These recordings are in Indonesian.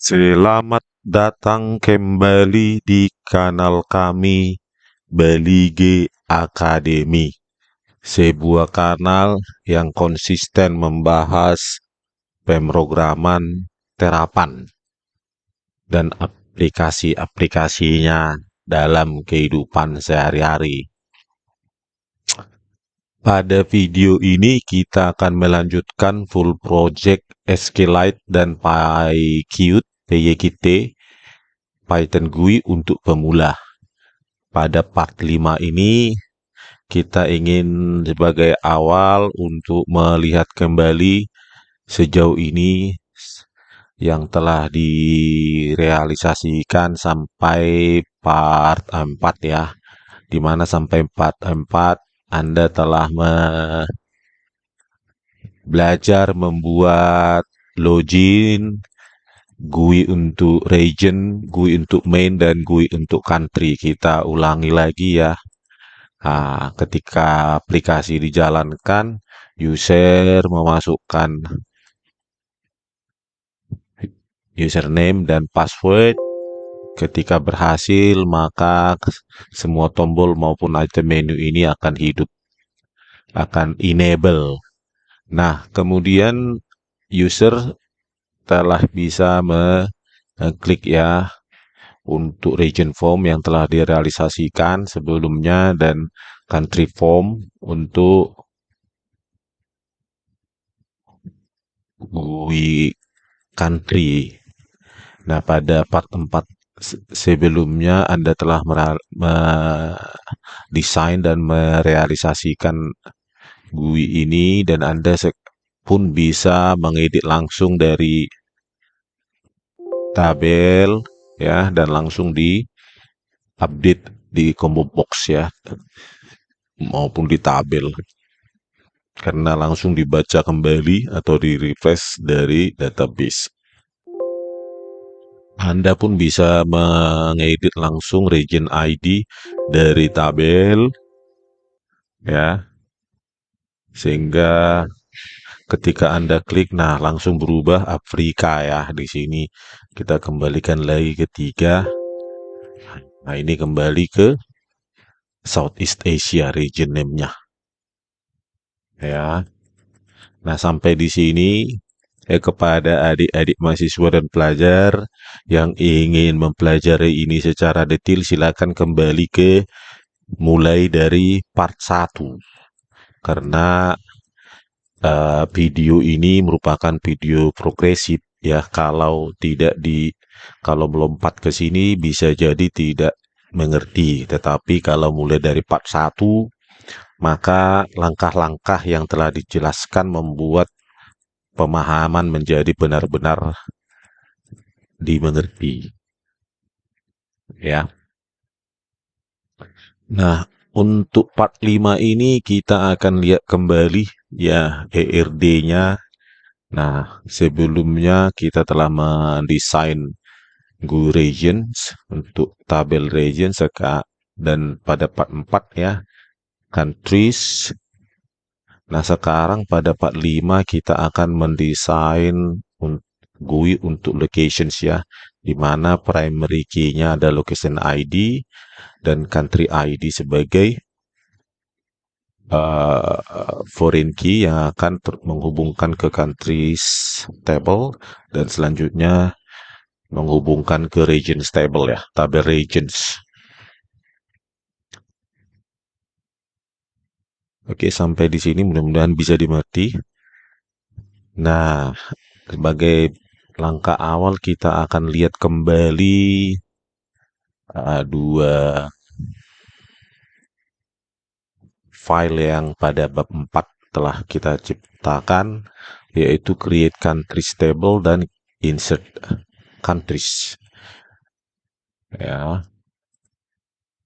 Selamat datang kembali di kanal kami Bali G Academy, sebuah kanal yang konsisten membahas pemrograman terapan dan aplikasi-aplikasinya dalam kehidupan sehari-hari. Pada video ini kita akan melanjutkan full project SQLite dan PyQt Python GUI untuk pemula. Pada part 5 ini kita ingin sebagai awal untuk melihat kembali sejauh ini yang telah direalisasikan sampai part 4 ya. Di mana sampai part 4 Anda telah belajar membuat login, GUI untuk region, GUI untuk main, dan GUI untuk country. Kita ulangi lagi ya. Nah, ketika aplikasi dijalankan, user memasukkan username dan password. Ketika berhasil, maka semua tombol maupun item menu ini akan hidup, akan enable. Nah, kemudian user telah bisa mengklik ya untuk region form yang telah direalisasikan sebelumnya dan country form untuk GUI country. Nah, pada part 4 sebelumnya Anda telah mendesain dan merealisasikan GUI ini dan Anda pun bisa mengedit langsung dari tabel ya dan langsung di update di combo box ya maupun di tabel karena langsung dibaca kembali atau di refresh dari database. Anda pun bisa mengedit langsung region ID dari tabel ya, sehingga ketika Anda klik, nah langsung berubah Afrika ya. Di sini kita kembalikan lagi ke 3. Nah ini kembali ke Southeast Asia region name-nya ya. Nah sampai di sini kepada adik-adik mahasiswa dan pelajar yang ingin mempelajari ini secara detail, silakan kembali ke mulai dari part 1 karena video ini merupakan video progresif ya. Kalau melompat ke sini bisa jadi tidak mengerti, tetapi kalau mulai dari part 1 maka langkah-langkah yang telah dijelaskan membuat pemahaman menjadi benar-benar dimengerti ya. Nah, untuk part 5 ini kita akan lihat kembali ya ERD-nya. Nah, sebelumnya kita telah mendesain GUI regions untuk tabel regions dan pada part 4 ya countries. Nah, sekarang pada part 5 kita akan mendesain GUI untuk locations ya, di mana primary key-nya ada location ID dan country ID sebagai foreign key yang akan menghubungkan ke countries table dan selanjutnya menghubungkan ke regions table ya, tabel regions. Oke, sampai di sini mudah-mudahan bisa dimengerti. Nah, sebagai langkah awal kita akan lihat kembali dua file yang pada bab 4 telah kita ciptakan, yaitu create countries table dan insert countries ya.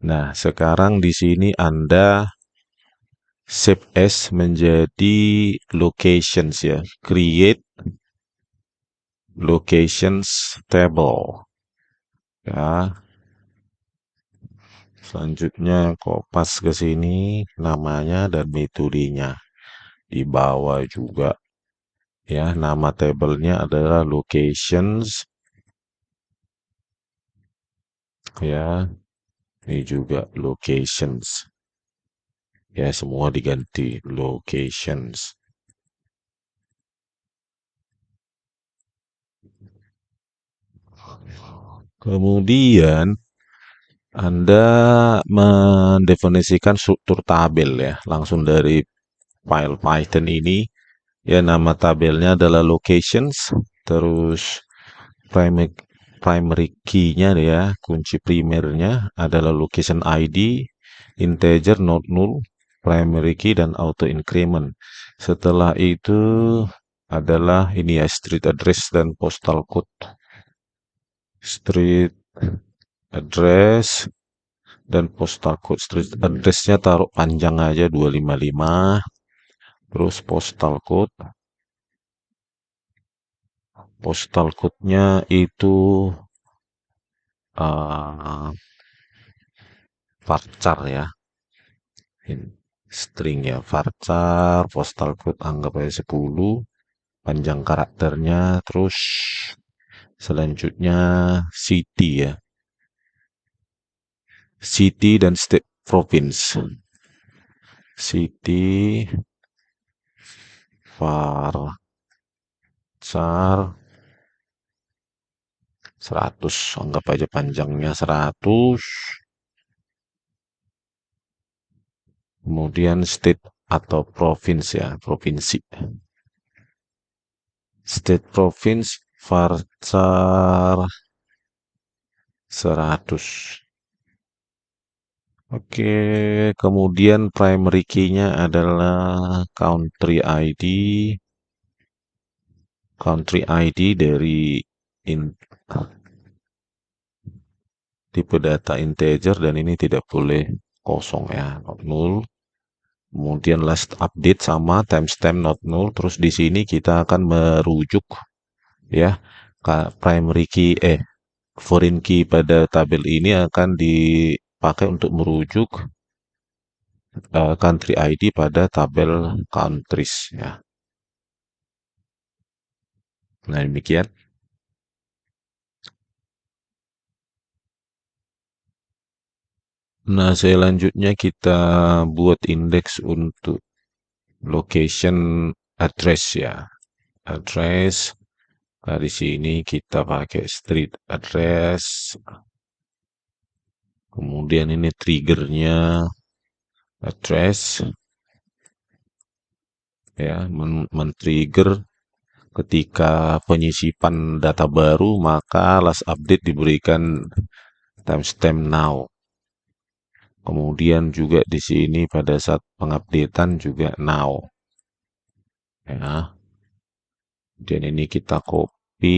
Nah, sekarang di sini Anda save as menjadi locations ya, create locations table ya. Selanjutnya kopas ke sini namanya dan metodenya di bawah juga ya. Nama tabelnya adalah locations ya. Ini juga locations. Ya, semua diganti locations. Kemudian Anda mendefinisikan struktur tabel ya, langsung dari file Python ini. Ya, nama tabelnya adalah locations, terus primary primary key-nya ya, kunci primernya adalah location ID, integer, not null, primary key dan auto increment. Setelah itu adalah ini ya, street address dan postal code. Street address dan postal code. Street address-nya taruh panjang aja 255, terus postal code-nya itu uh, varchar ya. String ya, varchar, postal code anggap aja 10, panjang karakternya, terus selanjutnya city ya. City dan state province. City, varchar, 100, anggap aja panjangnya 100, kemudian state atau province ya, provinsi. State province varchar 100. Oke, kemudian primary key-nya adalah country ID. Country ID dari in- tipe data integer dan ini tidak boleh kosong ya, not null. Kemudian last update sama timestamp not null. Terus di sini kita akan merujuk ya primary key foreign key pada tabel ini akan dipakai untuk merujuk country ID pada tabel countries ya. Nah, demikian. Nah, selanjutnya kita buat indeks untuk location address ya. Address. Nah, di sini kita pakai street address. Kemudian ini triggernya address ya, men-trigger ketika penyisipan data baru maka last update diberikan timestamp now. Kemudian juga di sini pada saat pengupdatean juga now. Ya. Dan ini kita copy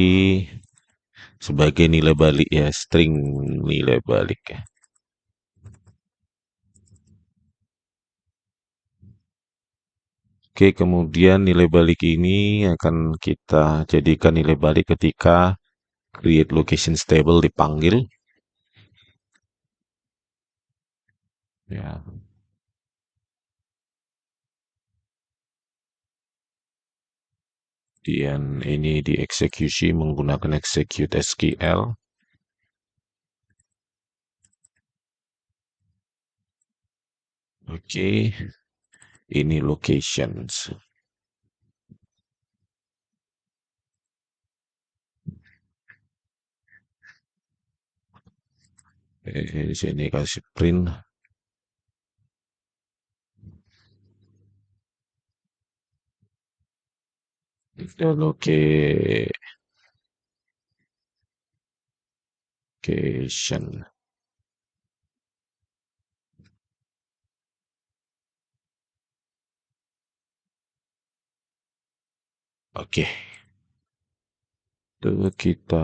sebagai nilai balik ya, string nilai balik ya. Oke, kemudian nilai balik ini akan kita jadikan nilai balik ketika create location stable dipanggil. Ya, kemudian ini dieksekusi menggunakan execute SQL. Oke, ini locations. Di sini kasih print. Location. Oke, itu kita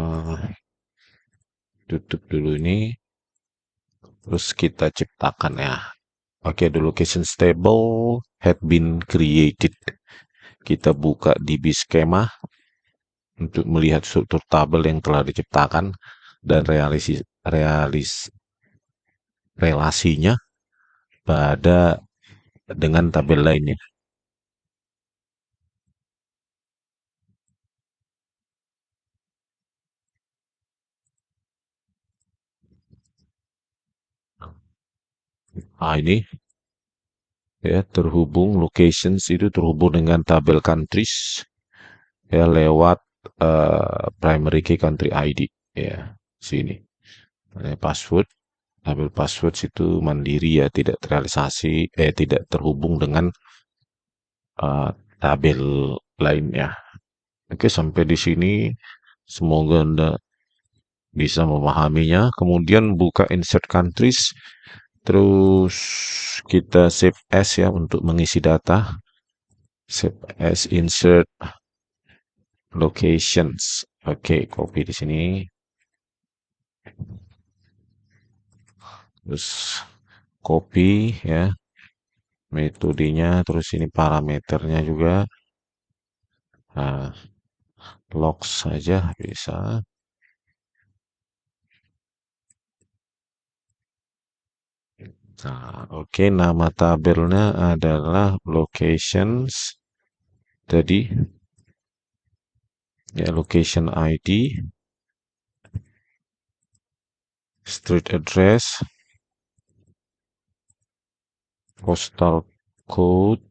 tutup dulu ini. Terus kita ciptakan ya. Oke, the location stable had been created. Kita buka DB schema untuk melihat struktur tabel yang telah diciptakan dan relasinya pada dengan tabel lainnya. Ini ya terhubung locations itu terhubung dengan tabel countries ya lewat primary key country ID ya sini. Password tabel password itu mandiri ya tidak terrealisasi tidak terhubung dengan eh, tabel lainnya. Oke, sampai di sini semoga Anda bisa memahaminya. Kemudian buka insert countries, terus kita save as ya untuk mengisi data. Save as insert locations. Oke, copy di sini. Terus copy ya metodenya, terus ini parameternya juga. Nah, logs saja bisa. Nah, oke, nama tabelnya adalah locations. Tadi ya location ID, street address, postal code,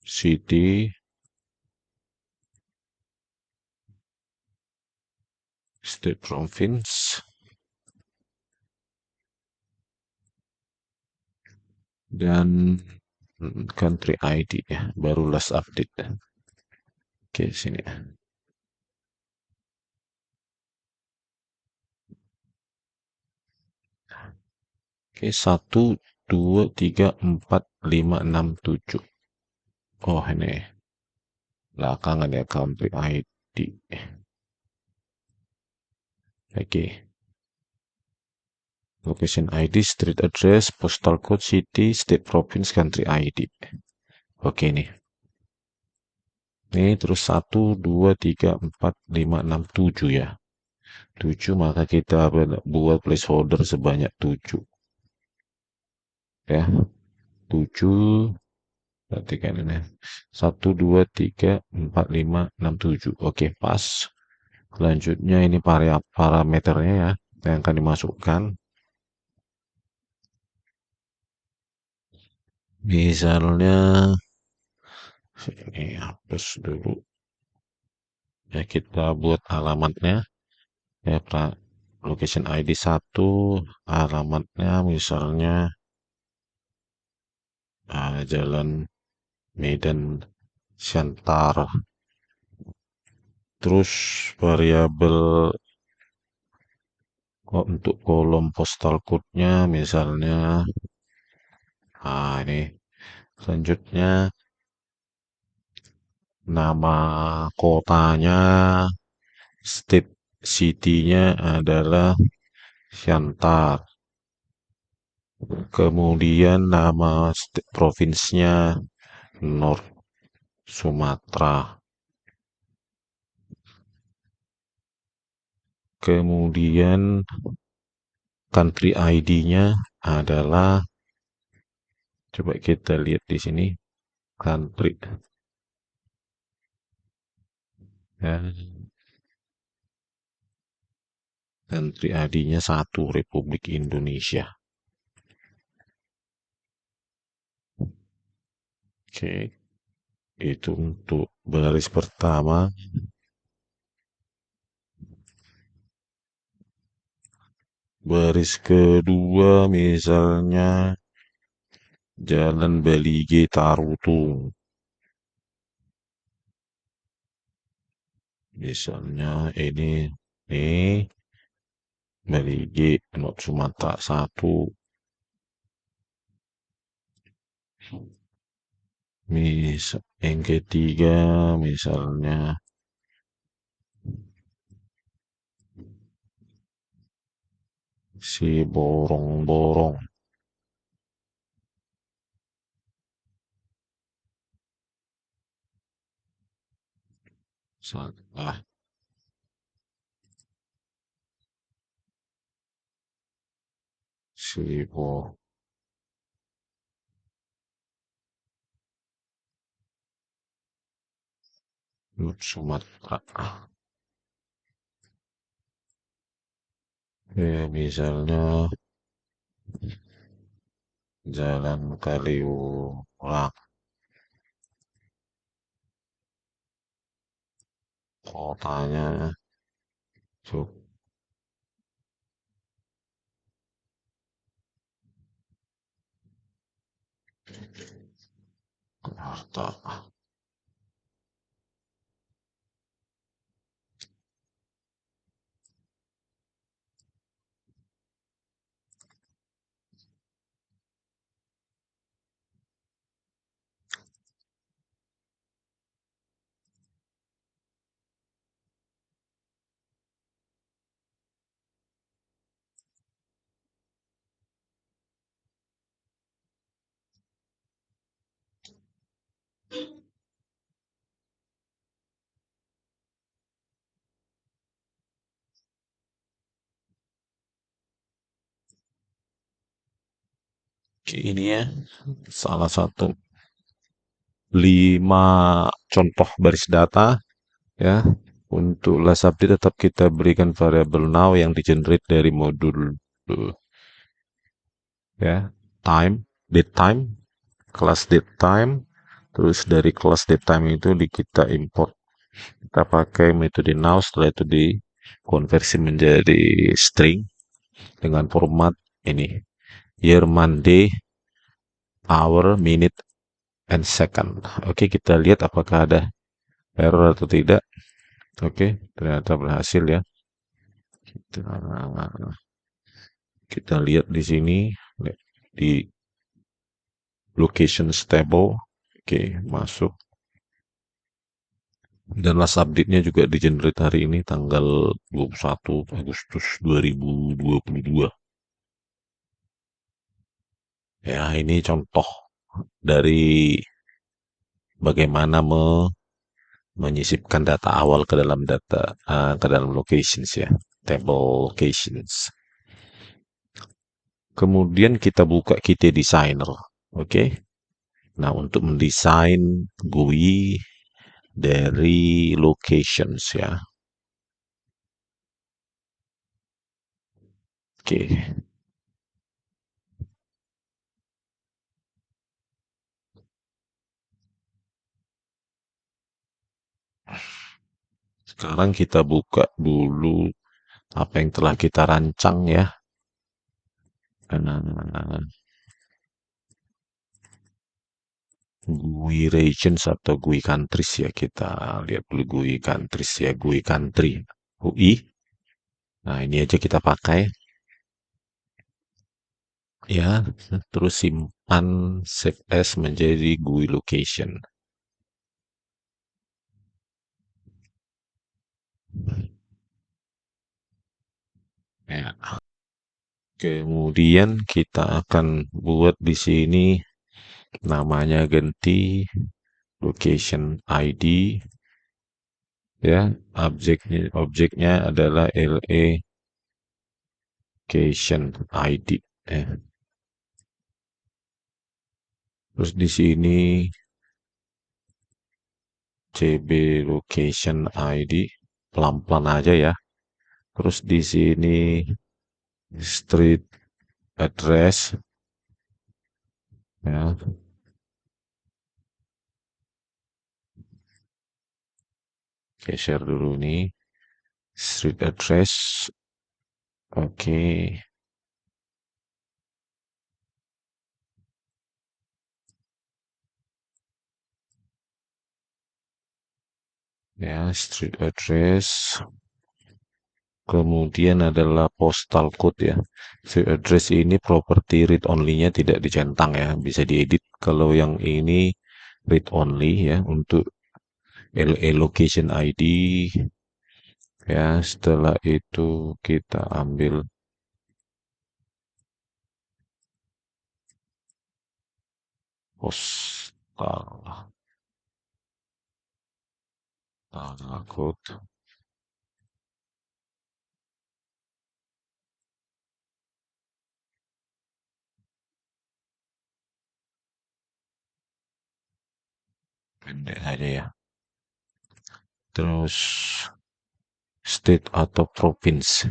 city, state province, dan country ID ya, baru last update. Oke, sini. Oke, 1, 2, 3, 4, 5, 6, 7. Oh, ini belakangan ya country ID. Oke. Location ID, street address, postal code, city, state, province, country ID. Oke nih. Ini terus 1, 2, 3, 4, 5, 6, 7 ya. 7 maka kita buat placeholder sebanyak 7. Ya. 7 berarti kan ini. 1, 2, 3, 4, 5, 6, 7. Oke, pas. Selanjutnya ini parameternya ya yang akan dimasukkan. Misalnya ini hapus dulu. Ya kita buat alamatnya. Ya, location ID 1, alamatnya misalnya Jalan Medan Siantar. Terus variabel untuk kolom postal code-nya misalnya ini selanjutnya nama kotanya, state city-nya adalah Siantar. Kemudian nama provinsinya North Sumatera. Kemudian country ID-nya adalah coba kita lihat di sini country ya, country ID-nya 1 Republik Indonesia. Oke, itu untuk baris pertama. Baris kedua misalnya Jalan Balige Tarutung. Misalnya ini Balige Not Sumatera 1. Yang ketiga misalnya si Borong-Borong. Salah si Not Sumatera. Misalnya Jalan Kaliurang, kotanya Yogyakarta. Ini ya, salah satu 5 contoh baris data ya. Untuk last update tetap kita berikan variabel now yang di-generate dari modul ya, time, date time, kelas date time, terus dari kelas date time itu kita import. Kita pakai metode now, setelah itu dikonversi menjadi string dengan format ini, year, month, day, hour, minute, and second. Oke, kita lihat apakah ada error atau tidak. Oke, ternyata berhasil ya. Kita lihat di sini di location stable. Oke, masuk. Dan last update-nya juga di-generate hari ini tanggal 21 Agustus 2022. Ya, ini contoh dari bagaimana menyisipkan data awal ke dalam ke dalam locations ya, table locations. Kemudian kita buka Kite Designer. Oke. Nah, untuk mendesain GUI dari locations ya. Oke. Sekarang kita buka dulu apa yang telah kita rancang ya. Nah, GUI regions atau GUI countries ya, kita lihat dulu GUI countries ya, GUI country UI. Nah, ini aja kita pakai ya, terus simpan save as menjadi GUI location ya. Kemudian kita akan buat di sini namanya ganti location ID ya, objeknya adalah location ID. Terus di sini CB location ID, pelan-pelan aja ya. Terus di sini street address ya. Oke, share dulu nih street address. Oke, ya, street address. Kemudian adalah postal code ya. Street address ini property read only-nya tidak dicentang ya, bisa diedit. Kalau yang ini read only ya, untuk LA location ID ya. Setelah itu kita ambil postal code. Pendek aja ya. Terus state atau province.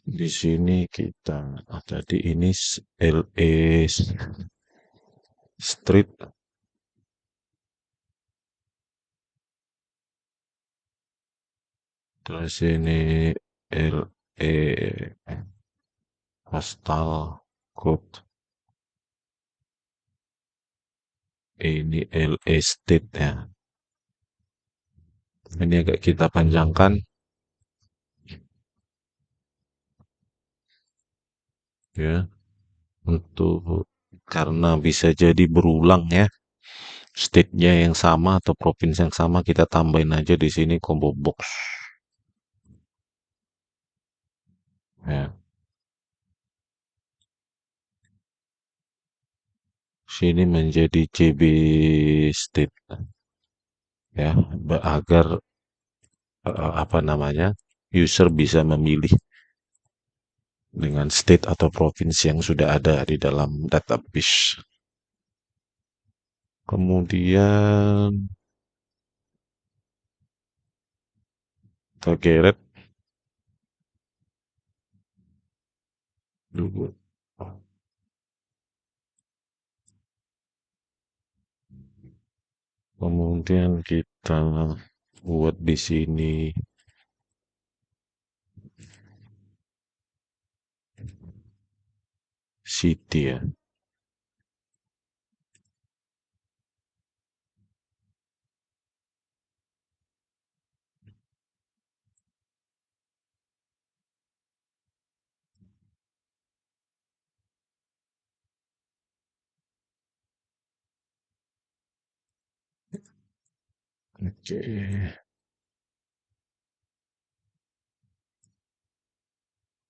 Di sini kita tadi ini LA Street, terus ini LA Postal Code, ini LA State ya. Ini agak kita panjangkan ya untuk karena bisa jadi berulang ya. State-nya yang sama atau provinsi yang sama kita tambahin aja di sini combo box ya. Sini menjadi CB State ya, agar apa namanya user bisa memilih dengan state atau provinsi yang sudah ada di dalam database. Kemudian tergeret dulu. Kemudian kita buat di sini city ya. Oke.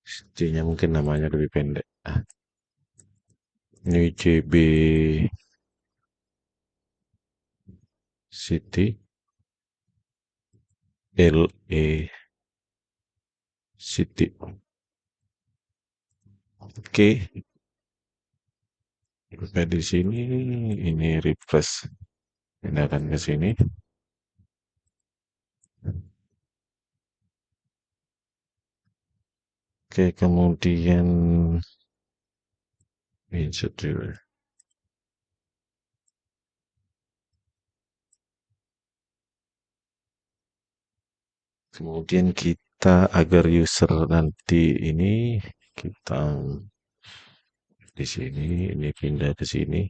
City-nya mungkin namanya lebih pendek. Ini CB City LE City. Oke, sampai di sini ini refresh. Pindahkan ke sini. Oke, kemudian insert dulu. Kemudian kita agar user nanti ini kita di sini ini pindah ke sini.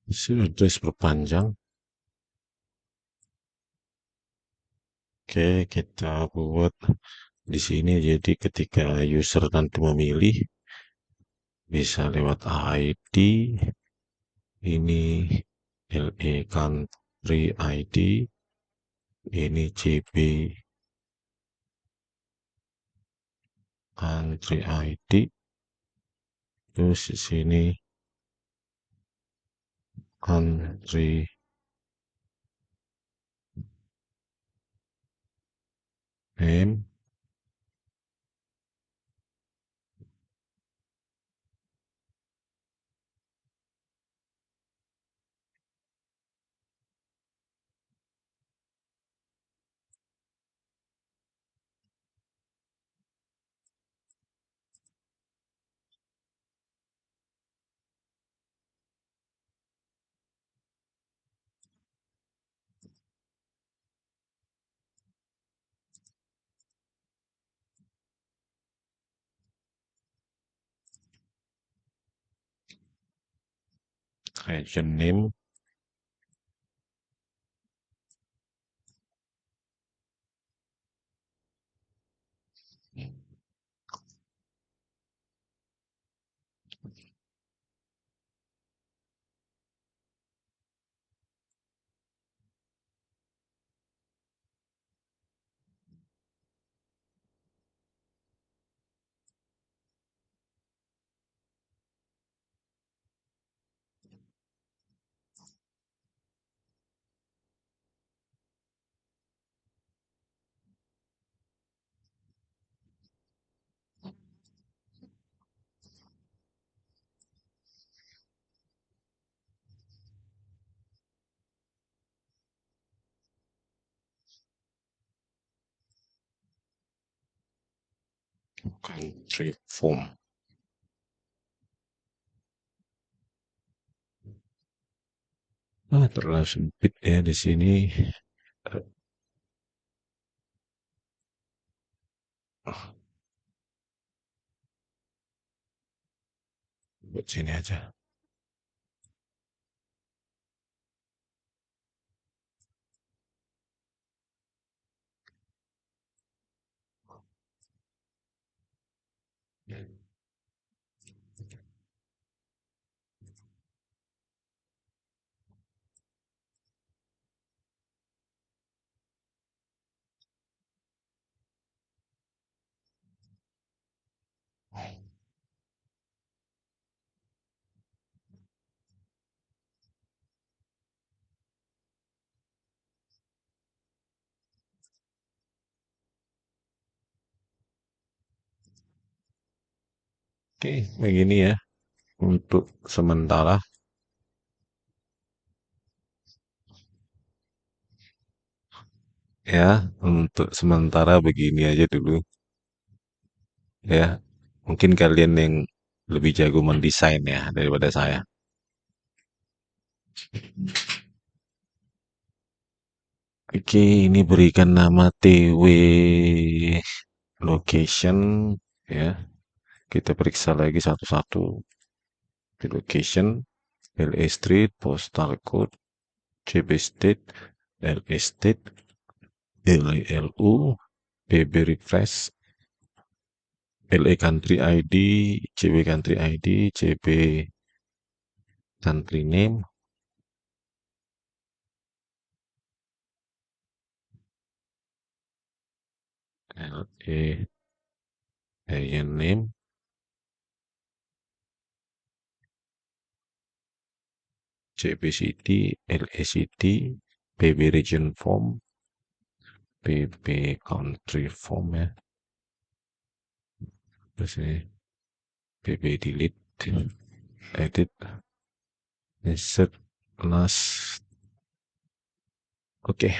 Sudah perpanjang. Oke, kita buat di sini jadi ketika user nanti memilih bisa lewat ID ini LE country ID ini CB country ID terus di sini country name region name country form. Terlalu sempit ya di sini. Buat sini aja. Oke, begini ya. Untuk sementara ya, untuk sementara begini aja dulu ya. Mungkin kalian yang lebih jago mendesain ya daripada saya. Oke, ini berikan nama TW location ya. Kita periksa lagi satu-satu. The location, LA Street, postal code, CB State, LA State, LALU, PB Refresh, LA Country ID, CB Country ID, CB Country Name, LA Area Name, CB City, LA City, PB Region Form, PB Country Form ya. Terus ini PB Delete, Edit, Insert, Last. Oke.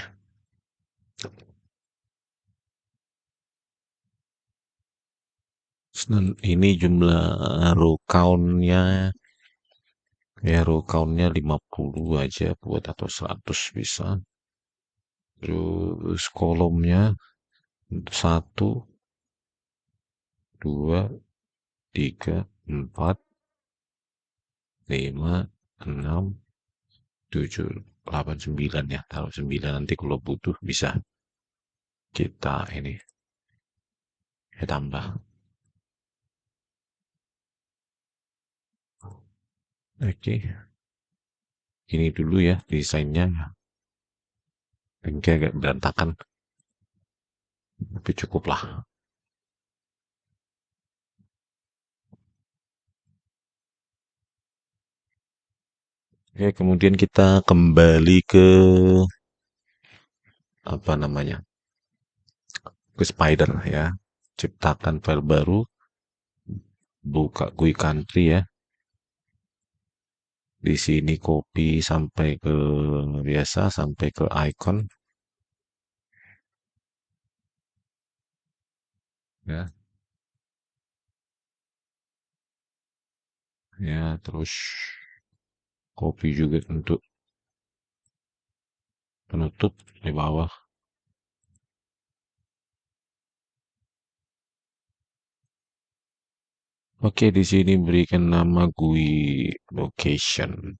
Ini jumlah row count-nya ya, row count-nya 50 aja buat, atau 100 bisa. Terus kolomnya 1, 2, 3, 4, 5, 6, 7, 8, 9 ya. Taruh 9, nanti kalau butuh bisa kita ini ya tambah. Oke, ini dulu ya desainnya. Mungkin agak berantakan, tapi cukup lah. Oke, kemudian kita kembali ke apa namanya, ke Spider ya. Ciptakan file baru, buka GUI country ya. Di sini copy sampai ke biasa, sampai ke icon ya. Ya, terus copy juga untuk penutup di bawah. Oke, di sini berikan nama GUI location.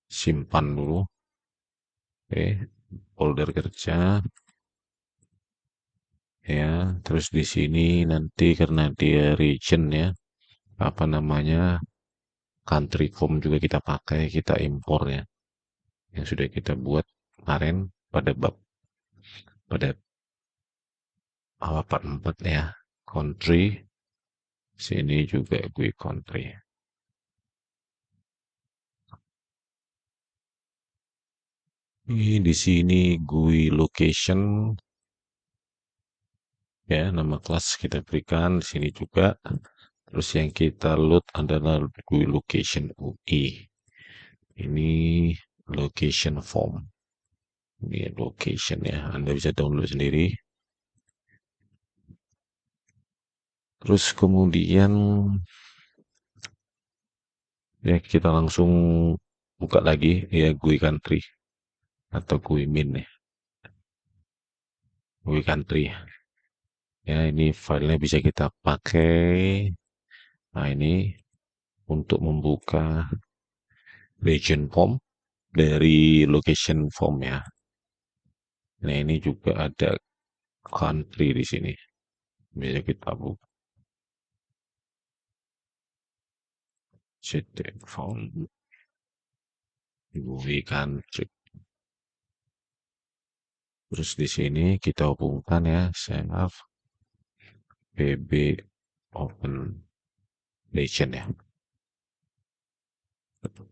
Simpan dulu. Oke, folder kerja ya. Terus di sini nanti karena dia region ya, apa namanya, country form juga kita pakai, kita impor ya. Yang sudah kita buat kemarin pada bab, pada part 4 ya. Country, sini juga GUI country. Ini di sini GUI location ya, nama kelas kita berikan di sini juga. Terus yang kita load adalah GUI location UI. Ini location form. Ini location ya. Anda bisa download sendiri. Terus kemudian ya kita langsung buka lagi ya GUI country atau GUI min ya. GUI country. Ya ini filenya bisa kita pakai. Nah ini untuk membuka region form dari location form ya. Nah ini juga ada country di sini. Bisa kita buka cd form GUI country. Terus di sini kita hubungkan ya save pb open region ya.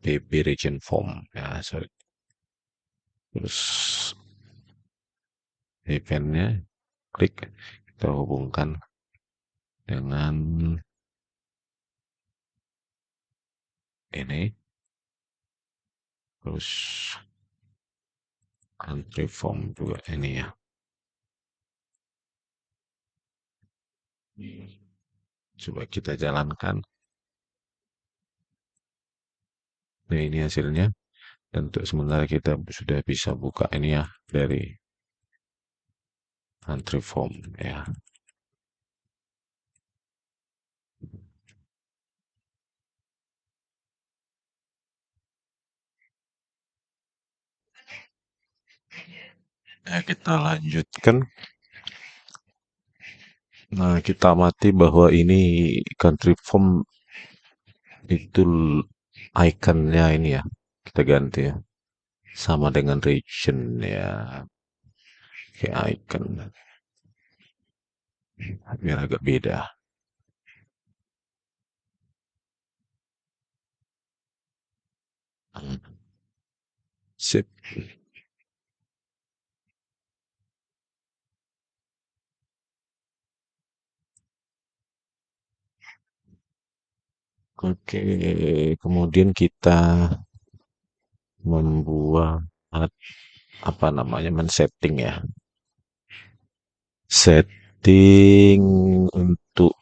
PB region form ya, sorry. Terus eventnya klik kita hubungkan dengan ini, terus country form juga ini ya. Coba kita jalankan. Nah ini hasilnya. Dan untuk sementara kita sudah bisa buka ini ya dari country form ya. Nah, kita lanjutkan. Nah, kita amati bahwa ini country form itu ikonnya ini ya. Kita ganti ya. Sama dengan region ya. Kayak icon. Biar agak beda. Sip. Oke, kemudian kita membuat apa namanya men-setting ya. Setting untuk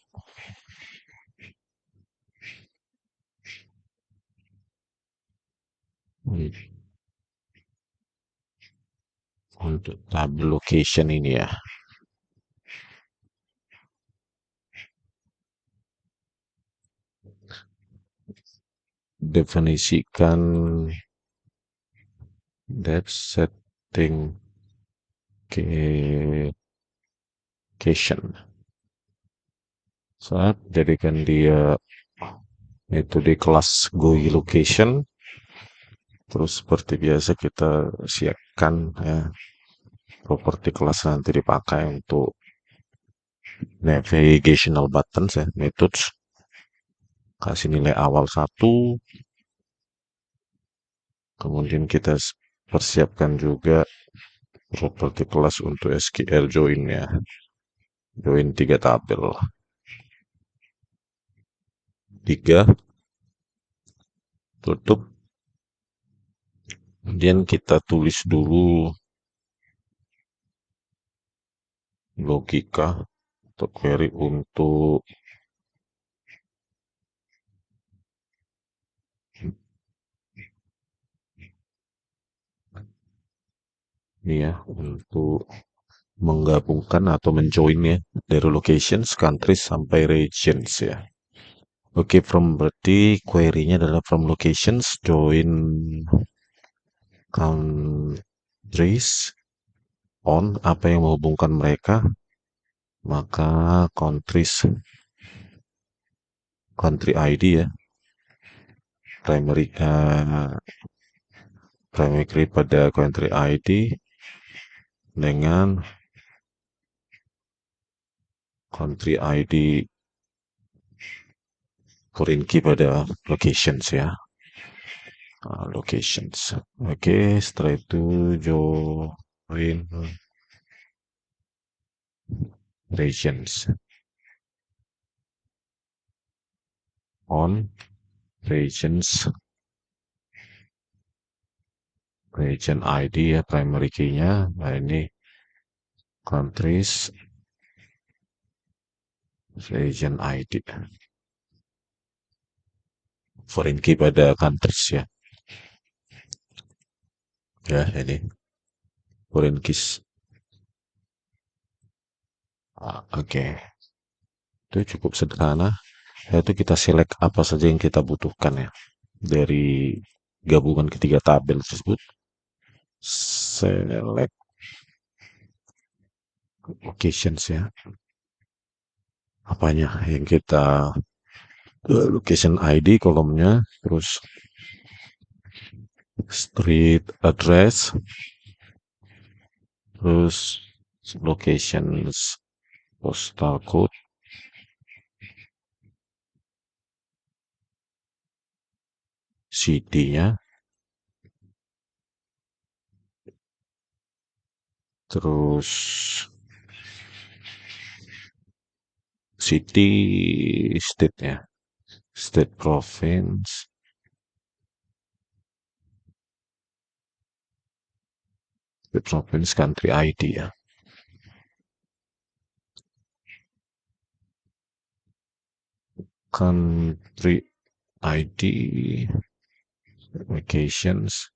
tabel location ini ya. Definisikan that setting location. Saat jadikan dia metode kelas GUI location. Terus seperti biasa kita siapkan ya properti kelas nanti dipakai untuk navigational buttons ya, methods. Kasih nilai awal 1. Kemudian kita persiapkan juga properti kelas untuk SQL join ya. Join 3 tabel. 3, tutup. Kemudian kita tulis dulu logika atau query untuk ini ya, untuk menggabungkan atau menjoinnya dari locations, countries sampai regions ya. Oke, from berarti query-nya adalah from locations join countries on apa yang menghubungkan mereka, maka countries country ID ya, primary key pada country ID dengan country ID foreign key pada locations ya. Locations. Oke, setelah itu join regions on region ID ya, primary key-nya. Nah ini countries region ID. Foreign key pada countries ya. Ya, ini foreign keys. Oke. Itu cukup sederhana. Itu kita select apa saja yang kita butuhkan ya. Dari gabungan ketiga tabel tersebut. Select locations ya. Apanya yang kita location ID kolomnya, terus street address, terus locations postal code, city-nya, terus city state-nya, state province, state province country ID ya. Country ID, locations,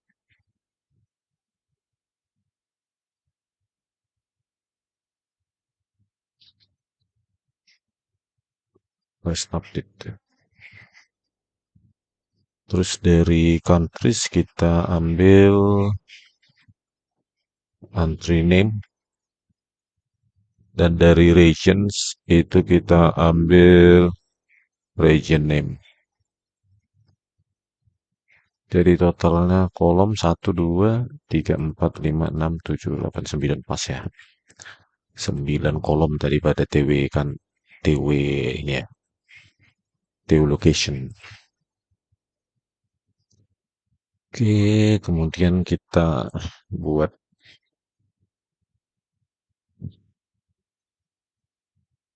first update. Terus dari countries kita ambil country name, dan dari regions itu kita ambil region name. Jadi totalnya kolom 1, 2, 3, 4, 5, 6, 7, 8, 9 pas ya. 9 kolom daripada TW kan, TW ini ya, TW location. Oke, kemudian kita buat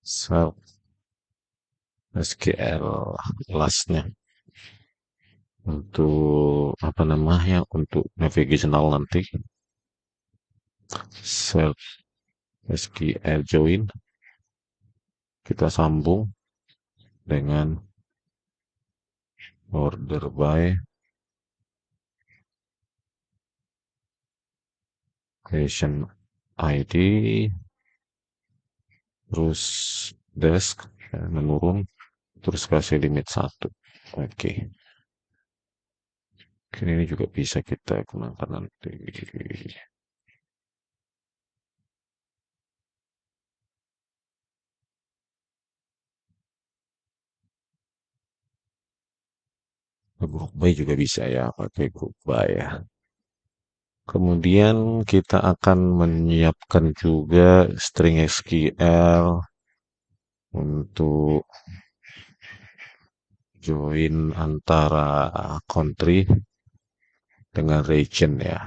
self SQL kelasnya untuk apa namanya, untuk navigational nanti self SQL join kita sambung dengan order by location ID, terus desk menurun, terus kasih limit 1. Oke. Ini juga bisa kita gunakan nanti. Group by juga bisa ya, pakai group by ya. Kemudian kita akan menyiapkan juga string SQL untuk join antara country dengan region ya.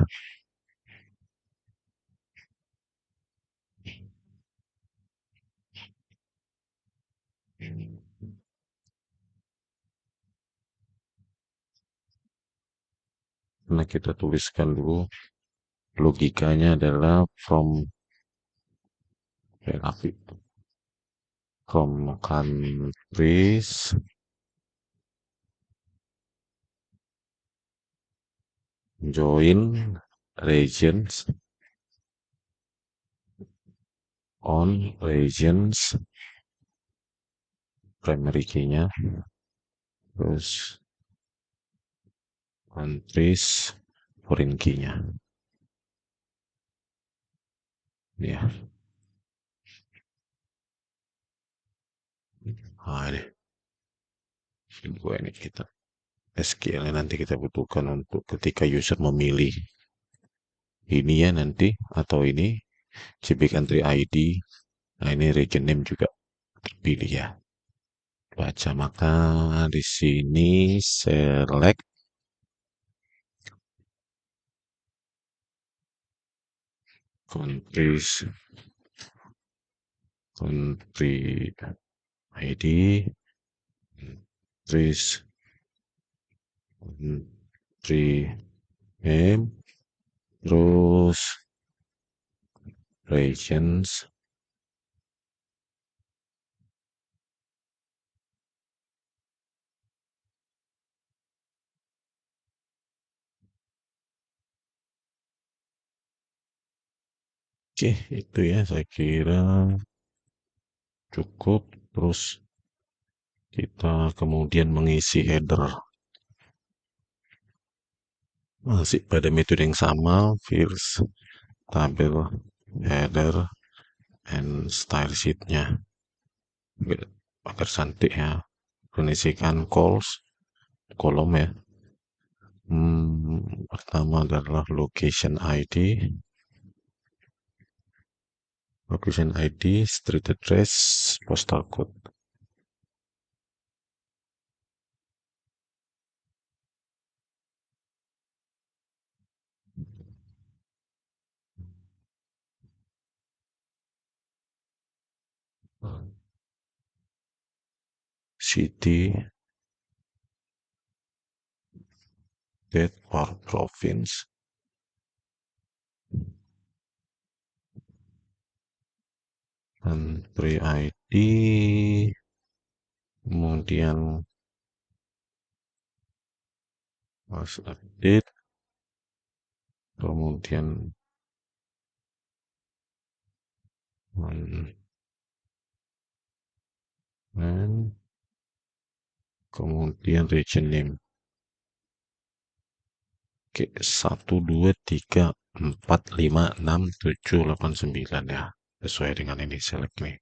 Nah, kita tuliskan dulu logikanya adalah from countries join regions on regions primary key-nya, terus countries foreign key-nya ya. Ini kita SQL nanti kita butuhkan untuk ketika user memilih ini ya nanti, atau ini CB country ID. Nah, ini region name juga terpilih ya. Baca, maka di sini select countries, country ID, countries, country name, terus regions, Oke, itu ya saya kira cukup. Terus kita kemudian mengisi header. Masih pada metode yang sama, first tabel header and style sheet-nya. Agar cantik ya. Penisikan calls, kolom ya. Pertama adalah location ID, street address, postal code. City, state or province. Country ID, kemudian pas update, kemudian kemudian region name. Oke, 1, 2, 3, 4, 5, 6, 7, 8, 9 ya. Sesuai dengan ini select nih.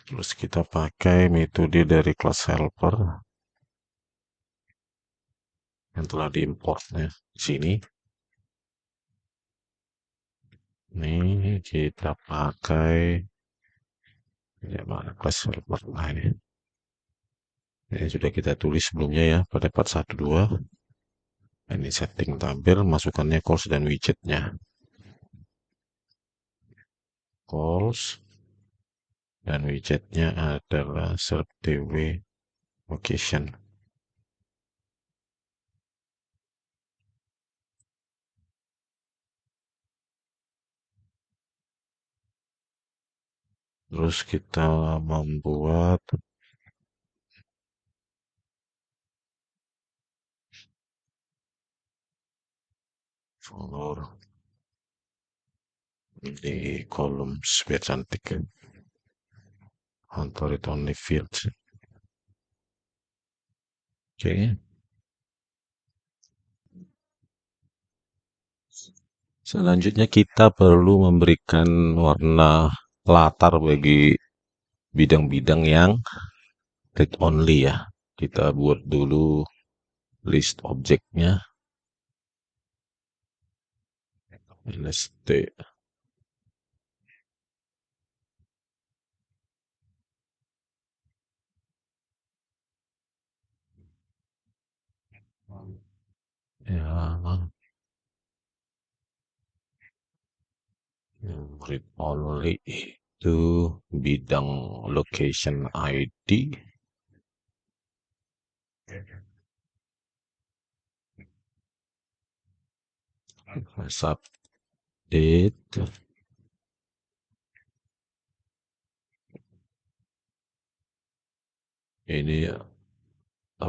Terus kita pakai metode dari class helper yang telah diimportnya di sini. Ini kita pakai ya mana class helper nah ini sudah kita tulis sebelumnya ya pada part 1 2. Ini setting tabel, masukkannya calls dan widgetnya. Calls dan widgetnya adalah serp tw location. Terus kita membuat folder di kolom biar cantik ya. Authority only fields. Oke. Selanjutnya kita perlu memberikan warna latar bagi bidang-bidang yang read only ya. Kita buat dulu list objeknya. List ya, read only itu bidang location ID. Update. Ini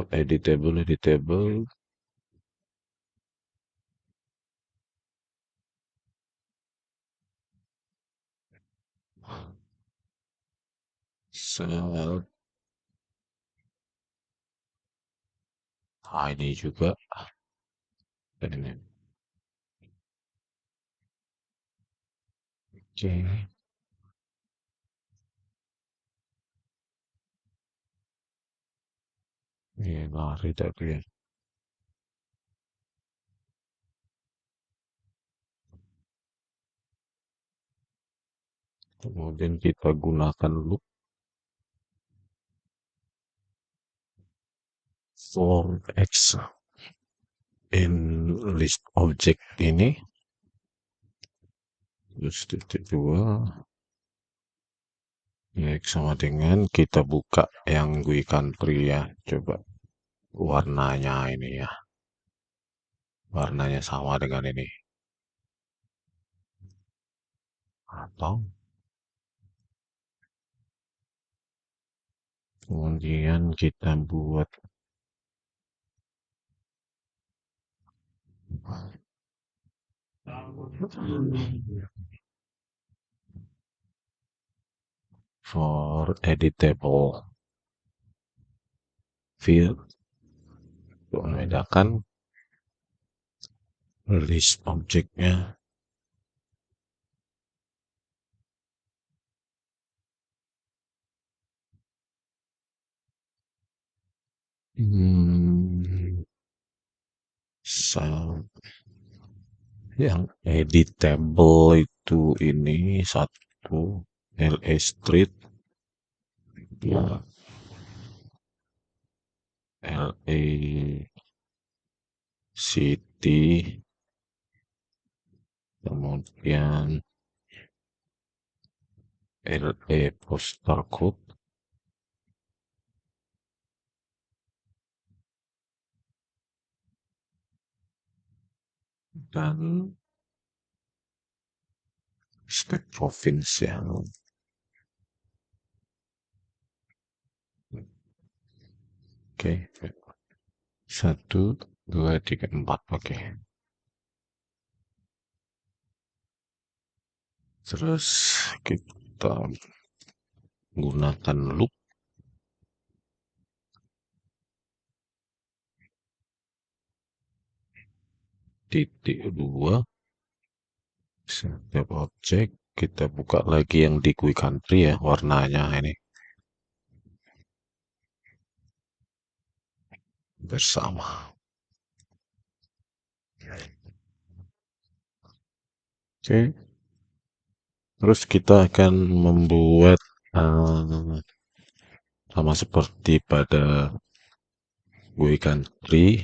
editable. Sel ID juga. Dan ini. Oke. Ini lari tadi ya. Kemudian kita gunakan loop for X in list object ini. Terus titik 2 X sama dengan kita buka yang GUI country ya. Coba warnanya ini ya. Warnanya sama dengan ini. Atau kemudian kita buat For editable field, untuk membedakan list objeknya. So, yang editable itu ini satu LA Street, ya, LA City, kemudian LA Postal Code, dan state province ya. Oke, satu, dua, tiga, empat. Oke. Terus kita gunakan loop titik dua setiap objek. Kita buka lagi yang di GUI country ya, warnanya ini bersama. Oke, terus kita akan membuat sama seperti pada GUI country,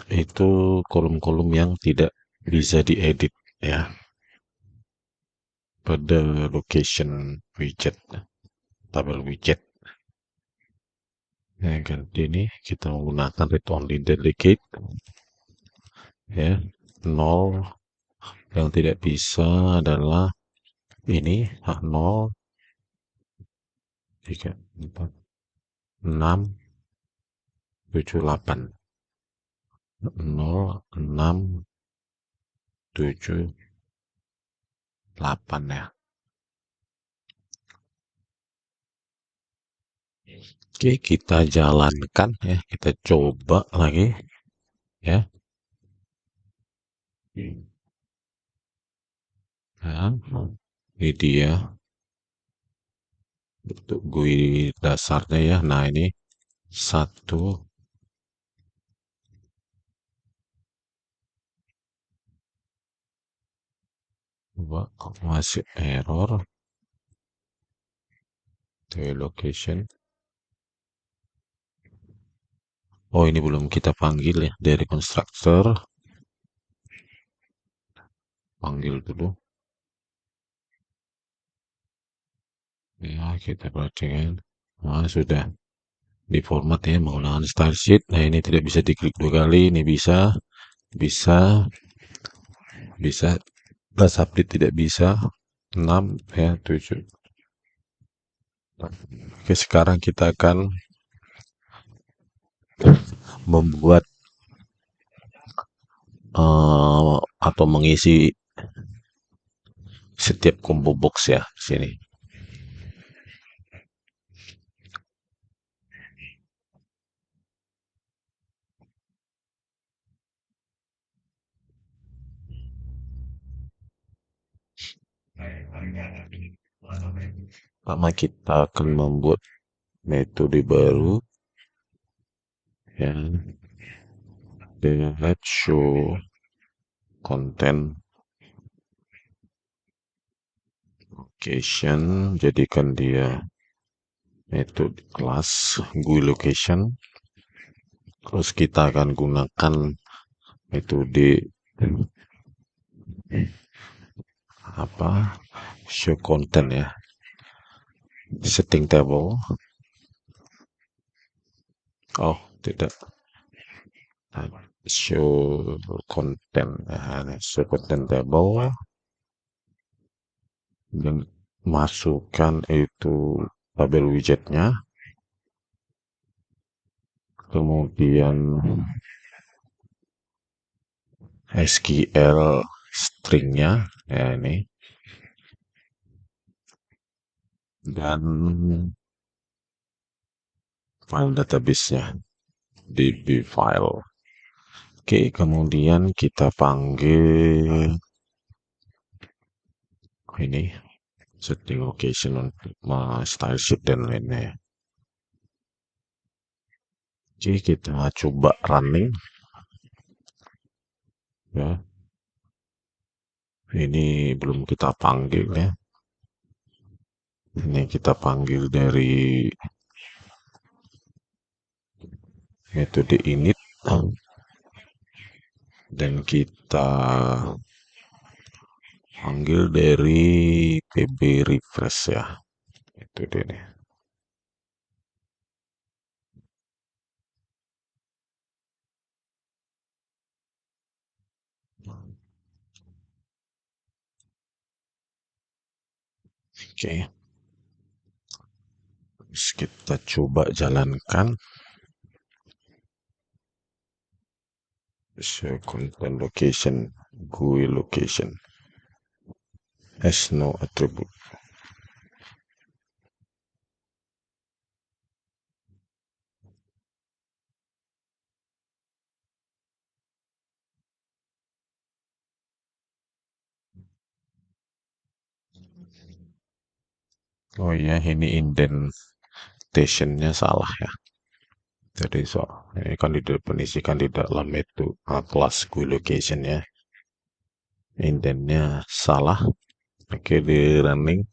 itu kolom-kolom yang tidak bisa diedit ya, pada location widget, tabel widget. Nah, ganti ini kita menggunakan read only delegate ya. 0 yang tidak bisa adalah ini H0, 3, 4, 6, 7, 8. 0, 6, 7, 8 ya. Oke, kita jalankan ya, kita coba lagi ya. Nah, ini dia bentuk GUI dasarnya ya. Nah, ini satu, dua, masih error. Location. Oh, ini belum kita panggil ya dari konstruktor. Panggil dulu. Ya, kita perhatikan. Nah, sudah di format ya menggunakan style sheet. Nah, ini tidak bisa diklik dua kali. Ini bisa, bisa, bisa. Plus update tidak bisa. 6 ya, 7. Oke, sekarang kita akan membuat atau mengisi setiap combo box ya di sini. Pertama kita akan membuat metode baru ya, dengan show content location, jadikan dia metode kelas GUI location. Terus kita akan gunakan metode apa, show content ya, setting table. Oh tidak, show content, show content table, dan masukkan itu tabel widgetnya, kemudian SQL stringnya ya ini, dan file database-nya db file. Oke, kemudian kita panggil ini setting location untuk style sheet dan lainnya ya. Oke, kita coba running ya. Ini belum kita panggil ya. Ini kita panggil dari metode init dan kita panggil dari pb refresh ya. Itu dia nih. Oke, terus kita coba jalankan. Show content location, GUI location has no attribute. Oh iya, ini indentation-nya salah ya. Jadi ini kan di definisi kan di dalam itu kelas GUI location ya. Indentnya salah. Oke, di running.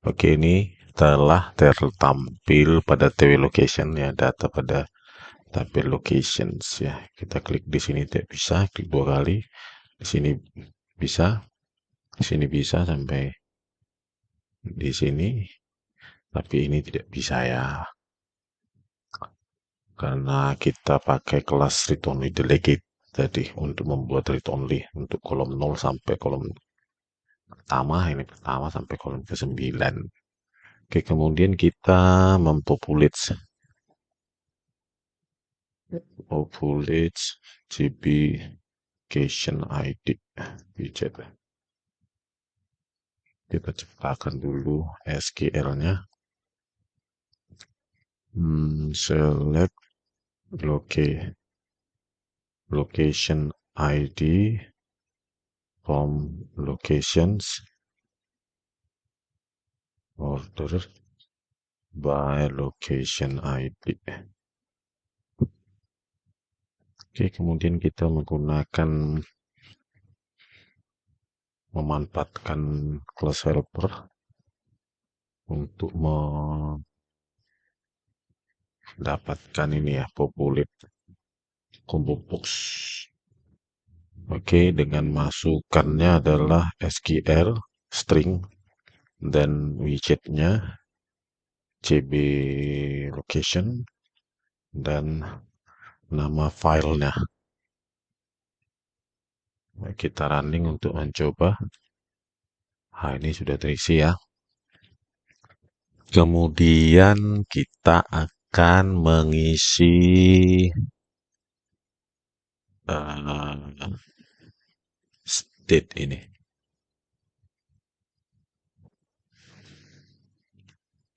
Oke, ini telah tertampil pada TW location ya, data pada tabel locations ya. Kita klik di sini tidak bisa, klik 2 kali. Di sini bisa, di sini bisa sampai di sini, tapi ini tidak bisa ya. Karena kita pakai kelas read only delegate tadi untuk membuat read only untuk kolom 0 sampai kolom pertama, ini pertama sampai kolom ke-9. Oke, kemudian kita mempopulate GB location ID widget. Kita ciptakan dulu SQL-nya. Select location ID from locations order by location ID. Oke, kemudian kita memanfaatkan class helper untuk mendapatkan ini ya, populate combo box. Oke, dengan masukannya adalah SQL string dan widgetnya CB location dan nama filenya. Kita running untuk mencoba. Nah, ini sudah terisi ya. Kemudian kita akan mengisi state ini.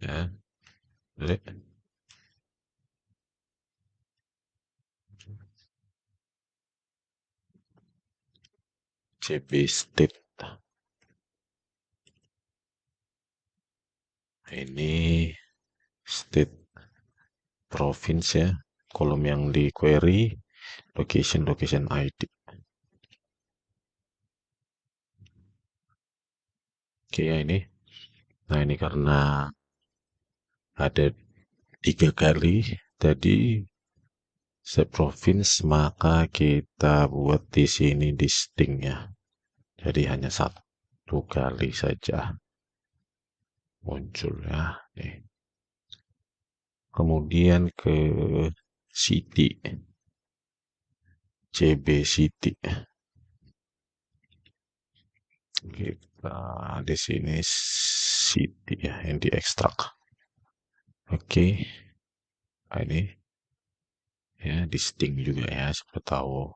Ya, CB state. Ini state province ya, kolom yang di query, location ID. Oke ya ini. Nah ini karena ada 3 kali tadi set province, maka kita buat di sini distinct ya. Jadi hanya 1 kali saja muncul ya. Nih. Kemudian ke city, CB city. Kita di sini city ya yang diekstrak. Oke. Nah, ini ya distinct juga ya, siapa tahu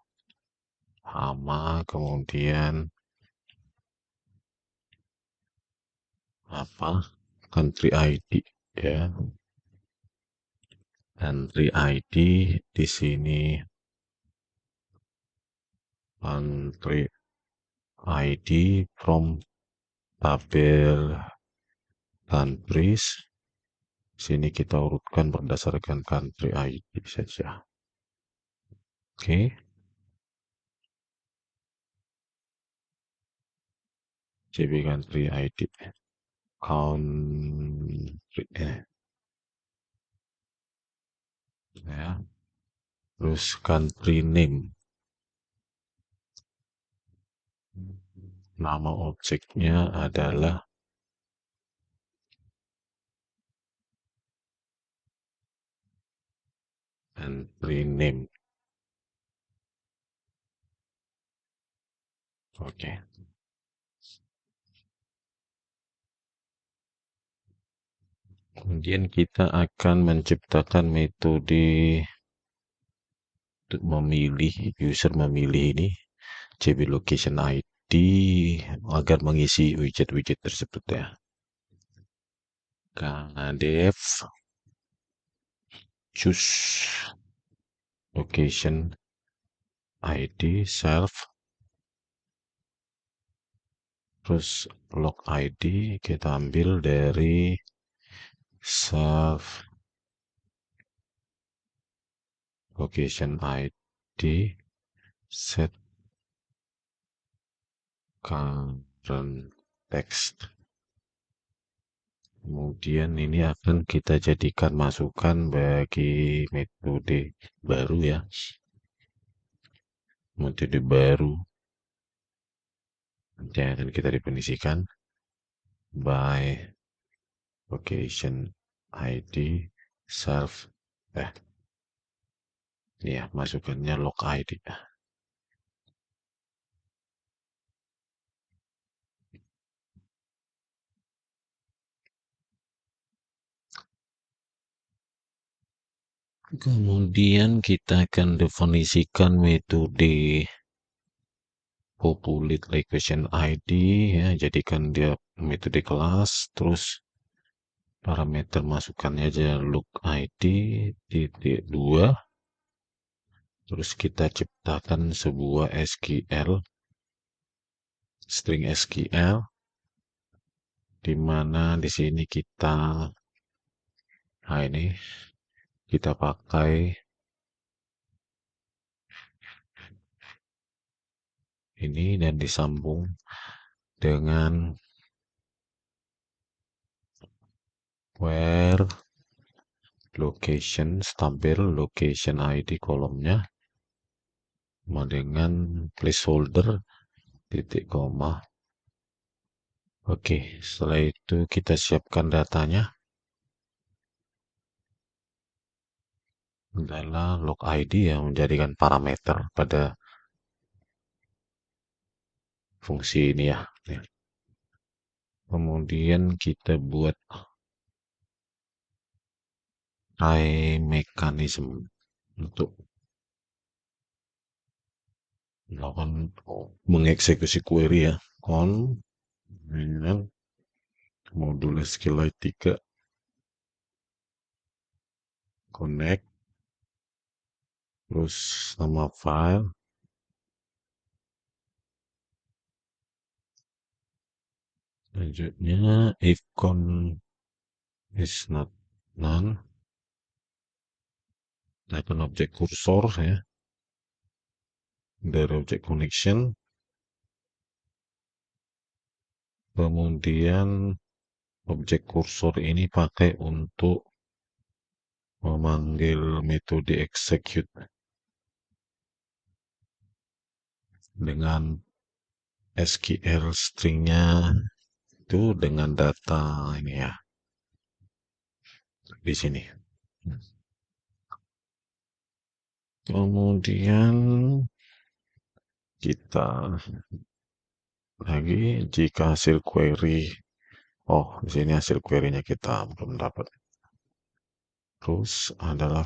hama. Kemudian apa country ID ya. Country ID di sini country ID from tabel countries. Sini kita urutkan berdasarkan country ID saja. Oke, CB country ID. Country ya. Terus country name. Nama objeknya adalah country name. Oke. Kemudian kita akan menciptakan metode untuk memilih, user memilih ini CB location ID agar mengisi widget-widget tersebut ya. Def choose location ID self, terus log ID kita ambil dari self location ID set current text. Kemudian ini akan kita jadikan masukan bagi metode baru ya. Metode baru yang akan kita definisikan by location ID self ya, masukannya log ID. Kemudian kita akan definisikan metode populate location ID ya, jadikan dia metode kelas, terus parameter masukannya aja look ID titik 2, terus kita ciptakan sebuah SQL string SQL di mana di sini kita ini kita pakai ini dan disambung dengan where location tabel location ID kolomnya dengan placeholder titik koma. Oke, setelah itu kita siapkan datanya adalah log ID yang menjadikan parameter pada fungsi ini ya. Kemudian kita buat try mechanism untuk melakukan mengeksekusi query ya. Dengan modul SQLite 3 connect, terus nama file, selanjutnya if con is not none, akan objek kursor ya dari objek connection, kemudian objek kursor ini pakai untuk memanggil metode execute dengan SQL stringnya itu dengan data ini ya di sini. Kemudian kita lagi jika hasil query, di sini hasil query-nya kita belum dapat. Terus adalah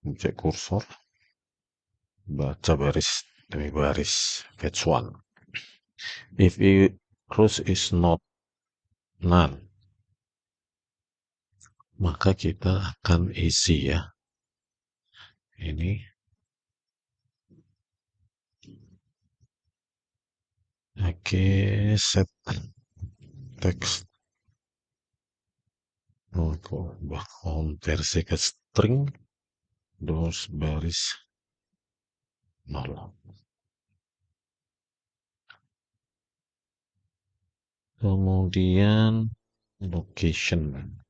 objek kursor baca baris demi baris fetch one. If it cross is not Nah, maka kita akan isi ya. Ini oke, set text konversi ke string terus baris 0. Kemudian location.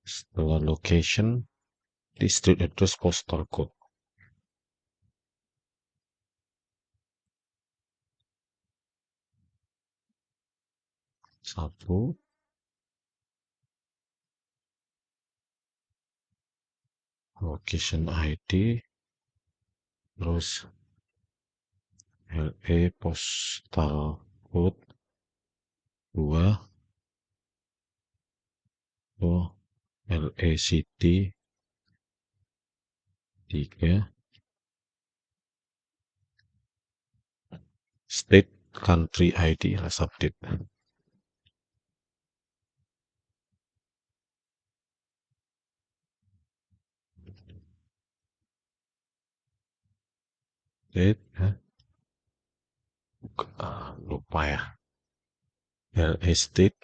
Setelah location, di street address postal code. Satu, location ID, terus LE postal code 2, oh, LE city 3, state country ID, let's update. State, lupa ya. LE state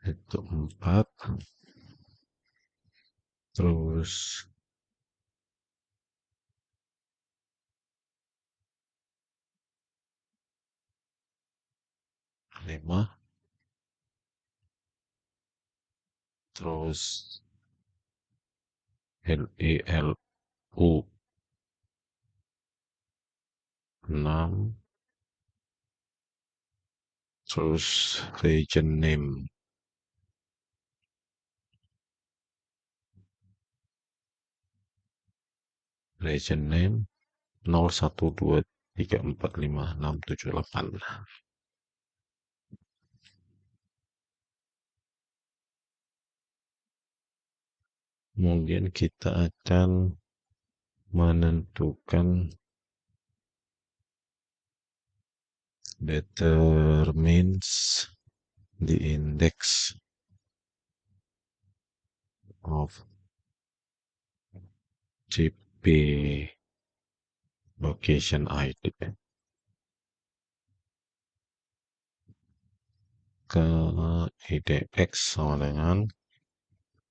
itu 4, terus 5, terus LELU 6, terus region name region name 0, 1, 2, 3, 4, 5, 6, 7, 8. Kemudian kita akan menentukan determines the index of CP location ID ke IDX sama dengan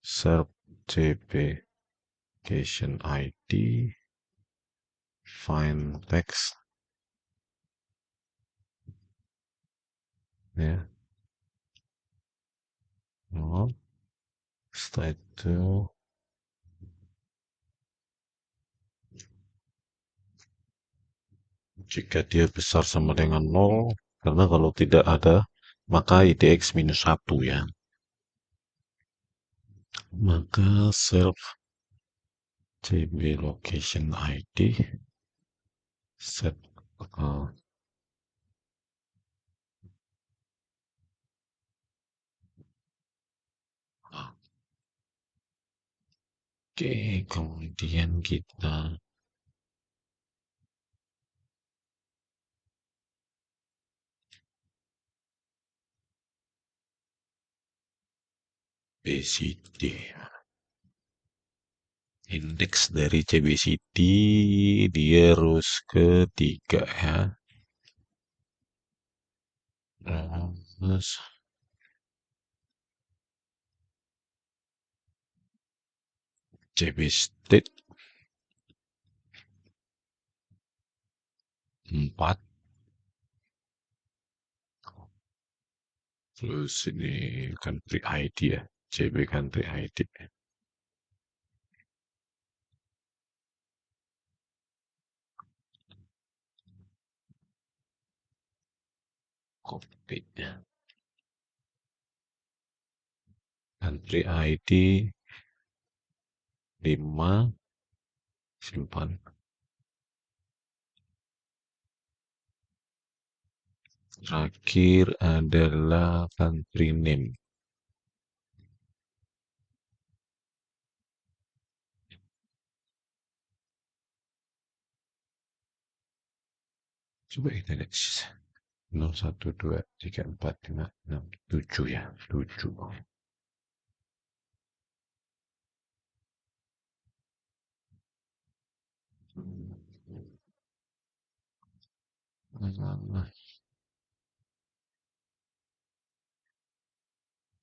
serp CP location ID find text ya. Setelah itu jika dia besar sama dengan 0, karena kalau tidak ada maka IDX minus 1 ya. Maka self CB location ID set oke, kemudian kita BCD. Indeks dari CBCD dia harus ketiga ya. Terus CB state 4. Terus ini country ID ya. CB country ID. Copy. Country ID 5. Simpan. Terakhir adalah country name. Coba kita lihat. nol, 1, 2, 3, 4, 5, 6, 7 ya. 7.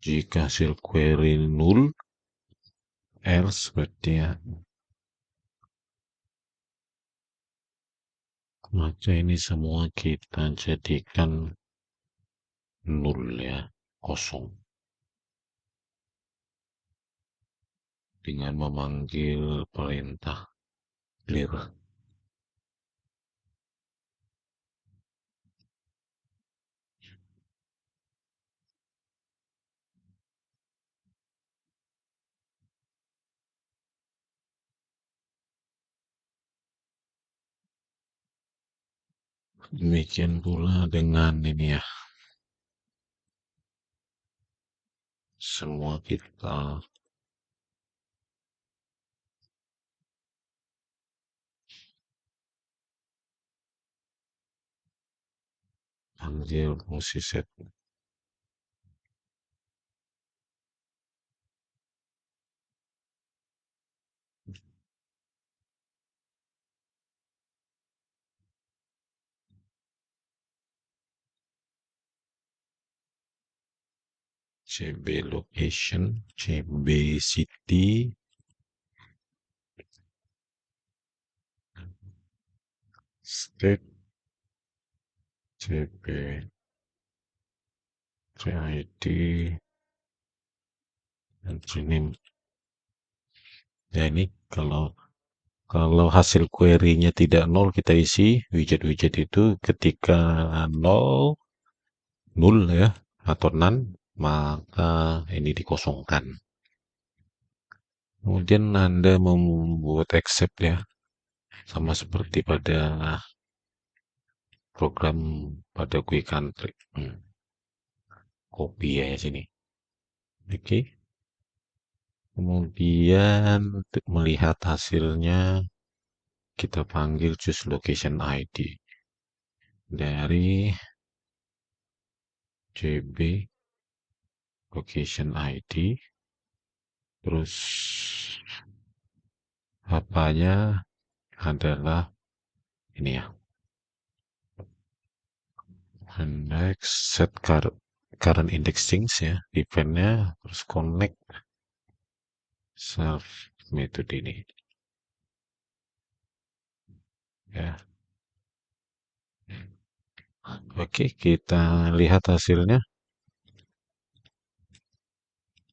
Jika hasil query null, else berarti ya. Maka ini semua kita jadikan null ya, kosong. Dengan memanggil perintah clear. Demikian pula dengan ini ya, semua kita panggil fungsi set. CB location, CB city, state, CB ID, entry name. Ya ini kalau hasil query-nya tidak nol, kita isi widget-widget itu ketika nol, null ya, atau none, maka ini dikosongkan. Kemudian Anda membuat accept ya, sama seperti pada program pada quick country. Copy ya sini. Oke. Kemudian untuk melihat hasilnya, kita panggil choose location ID dari CB location ID, terus apanya adalah ini ya, index set current indexing ya, eventnya, terus connect self metode ini ya. Oke, kita lihat hasilnya.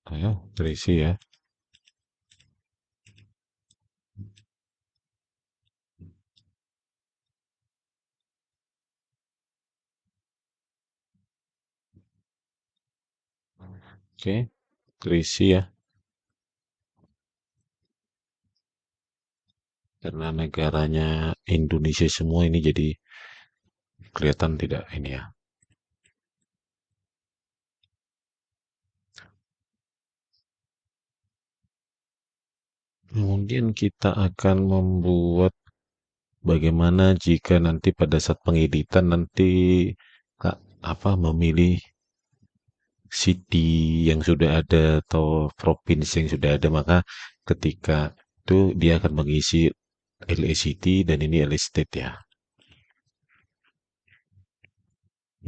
Ayo terisi ya. Oke, terisi ya. Karena negaranya Indonesia semua ini jadi kelihatan tidak ini ya. Kemudian kita akan membuat bagaimana jika nanti pada saat pengeditan nanti Kak, memilih city yang sudah ada atau provinsi yang sudah ada, maka ketika itu dia akan mengisi LA City dan ini LA State ya.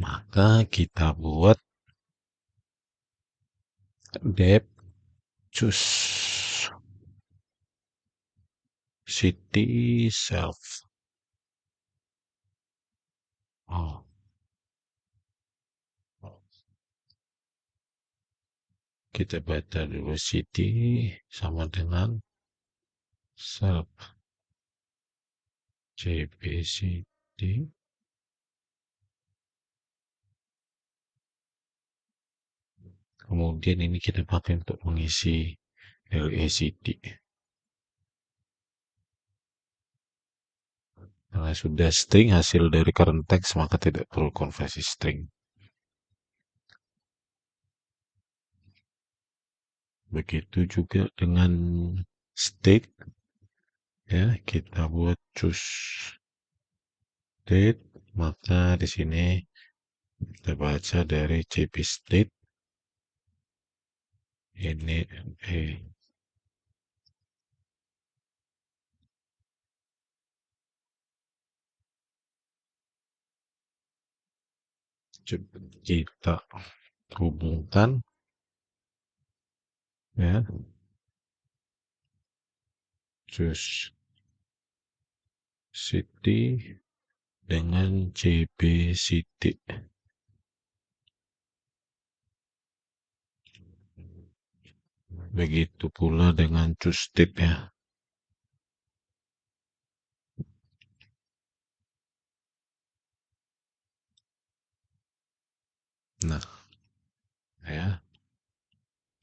Maka kita buat dep choose city self. Oh, kita baca dulu city sama dengan self city. Kemudian ini kita pakai untuk mengisi LACD. Karena sudah string hasil dari current text, maka tidak perlu konversi string. Begitu juga dengan state. Ya, kita buat choose state, maka di sini Kita baca dari CP State. Ini coba kita hubungkan ya, Choose City dengan CB City. Begitu pula dengan Choose State ya. Nah, ya.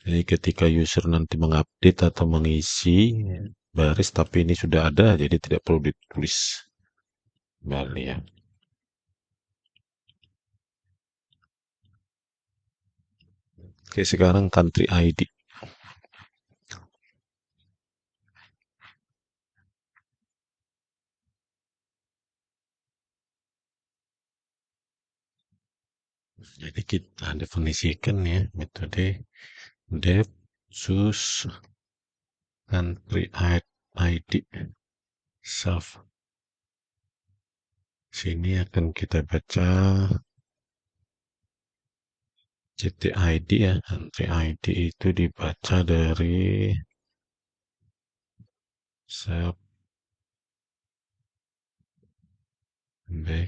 Jadi ketika user nanti mengupdate atau mengisi baris, tapi ini sudah ada, jadi tidak perlu ditulis kembali ya. Oke, sekarang country ID. Jadi kita definisikan ya metode def choose country ID self. Sini akan kita baca CTID ya. Country ID itu dibaca dari self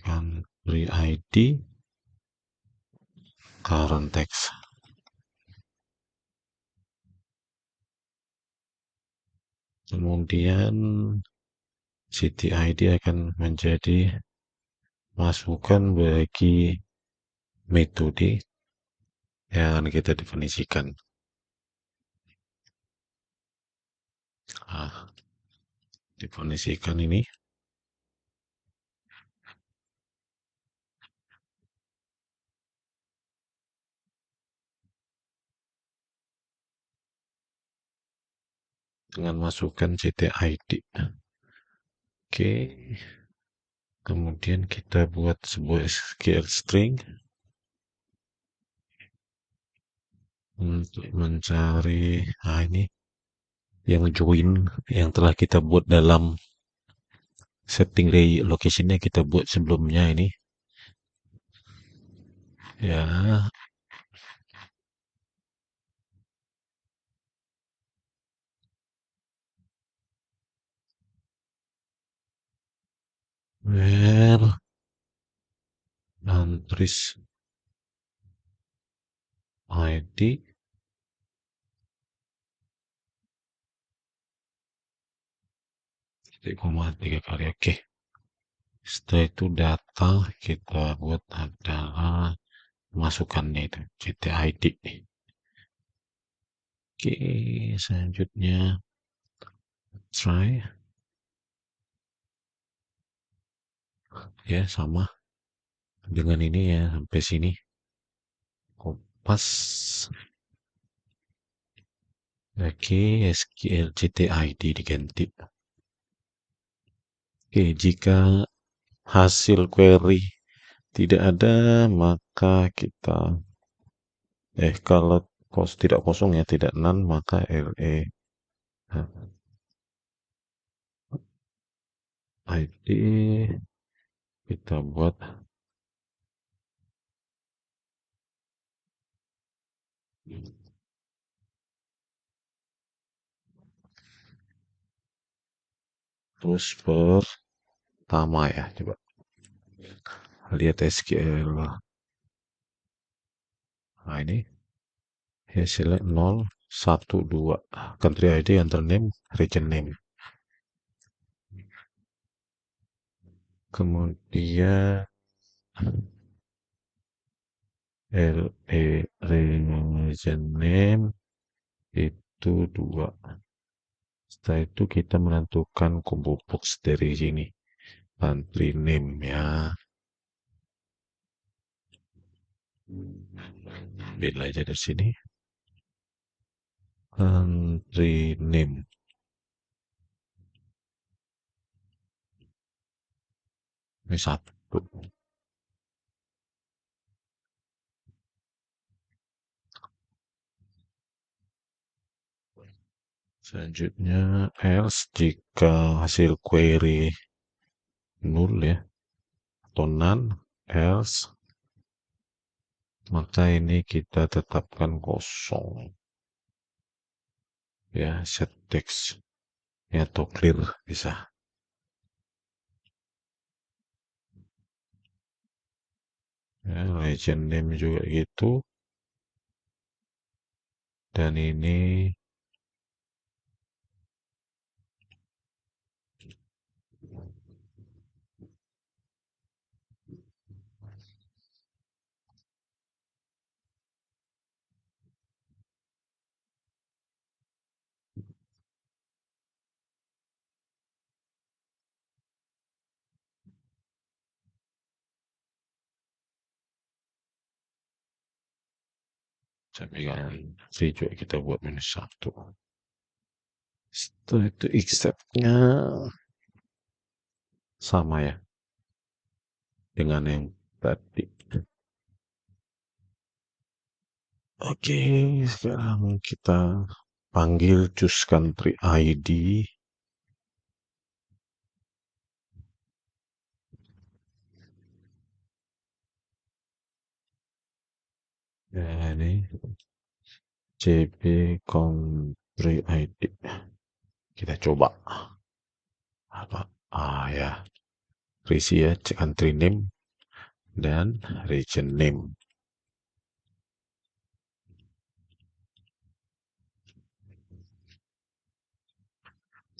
country ID current text. Kemudian CTID akan menjadi masukan bagi metode yang akan kita definisikan. Nah, definisikan ini dengan masukan CTID. Oke, kemudian kita buat sebuah SQL string untuk mencari ini yang join yang telah kita buat dalam setting location-nya kita buat sebelumnya ini ya. Where countries ID tiga kali. Oke, setelah itu data kita buat adalah masukannya itu CTID. Oke, selanjutnya try ya, sama dengan ini ya, sampai sini kopas. Oke, SQL CTID diganti. Oke, jika hasil query tidak ada, maka kita kalau tidak kosong ya, tidak none, maka LE ID kita buat terus pertama ya, coba lihat SQL. Nah ini hasilnya 0 1 2, country ID, enter name, region name. Kemudian region name itu 2. Setelah itu kita menentukan combo box dari sini, country name ya, pilih aja dari sini country name. Ini 1. Selanjutnya else jika hasil query null ya atau none, else maka ini kita tetapkan kosong ya, set text ya, atau clear bisa ya. Legend name juga gitu, dan ini sampingan free juga kita buat -1. Setelah itu accept-nya sama ya dengan yang tadi. Oke, sekarang kita panggil choose country ID. Ya, ini CB country ID. Kita coba apa? Ya, berisi ya country name dan region name.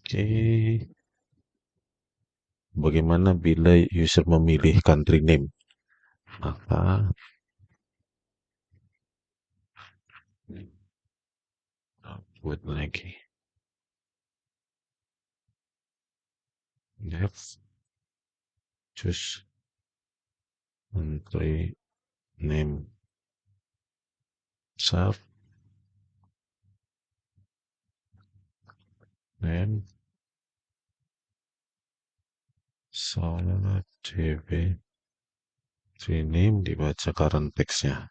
Oke, bagaimana bila user memilih country name? Maka buat lagi def choose country name sub name salah cb name dibaca current text-nya.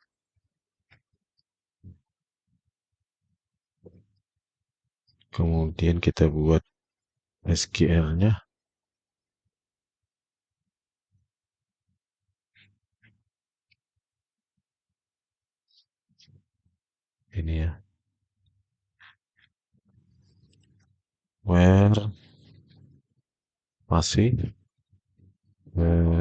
Kemudian kita buat SQL-nya. Ini ya, where masih where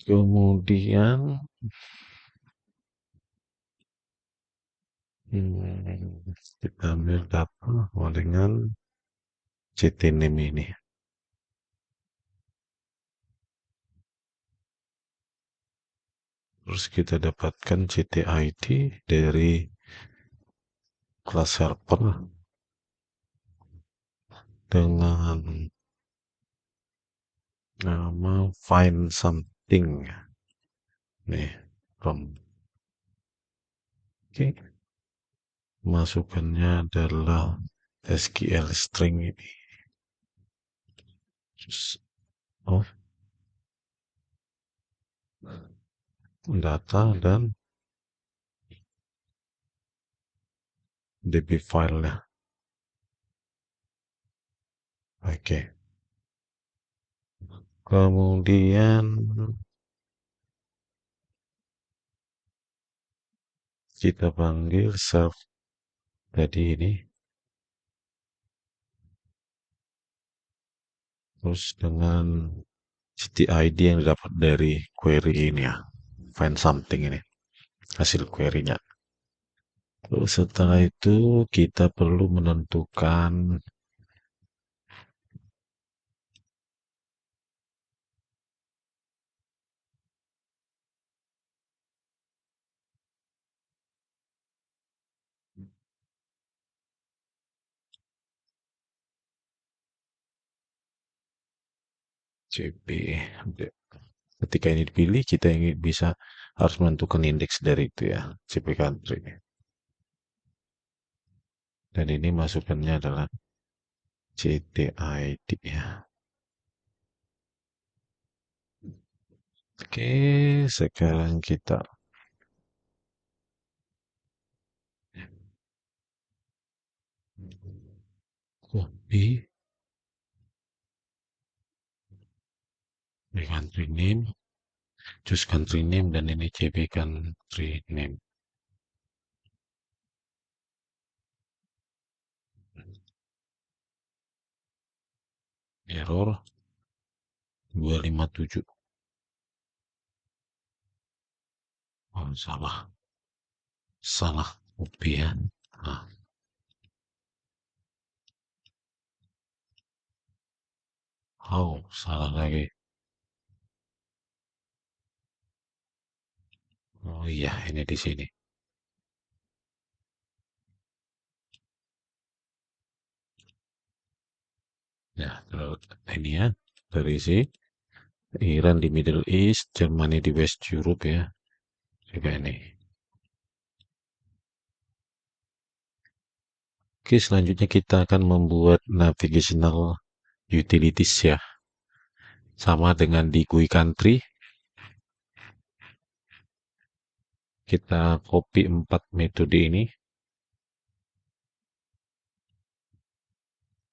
kemudian kita ambil data dengan ct name ini. Terus kita dapatkan CTID dari kelas server dengan nama find something nih from. Oke, masukannya adalah SQL string ini. Oh, data dan db filenya. Oke, kemudian kita panggil self tadi ini, terus dengan CTID yang didapat dari query ini ya, find something ini hasil query-nya. Terus setelah itu kita perlu menentukan CB. Ketika ini dipilih, kita ingin bisa harus menentukan indeks dari itu ya, CP country. Dan ini masukannya adalah CTID ya. Oke, sekarang kita copy di country name, choose country name, dan ini CP country name. Error 257. Oh, salah copy ya. Nah, oh, salah lagi. Oh iya, ini di sini. Ya, terus ini ya, dari sini. Iran di Middle East, Germany di West Europe ya. Juga ini. Oke, selanjutnya kita akan membuat navigational utilities ya. Sama dengan di GUI country, kita copy 4 metode ini.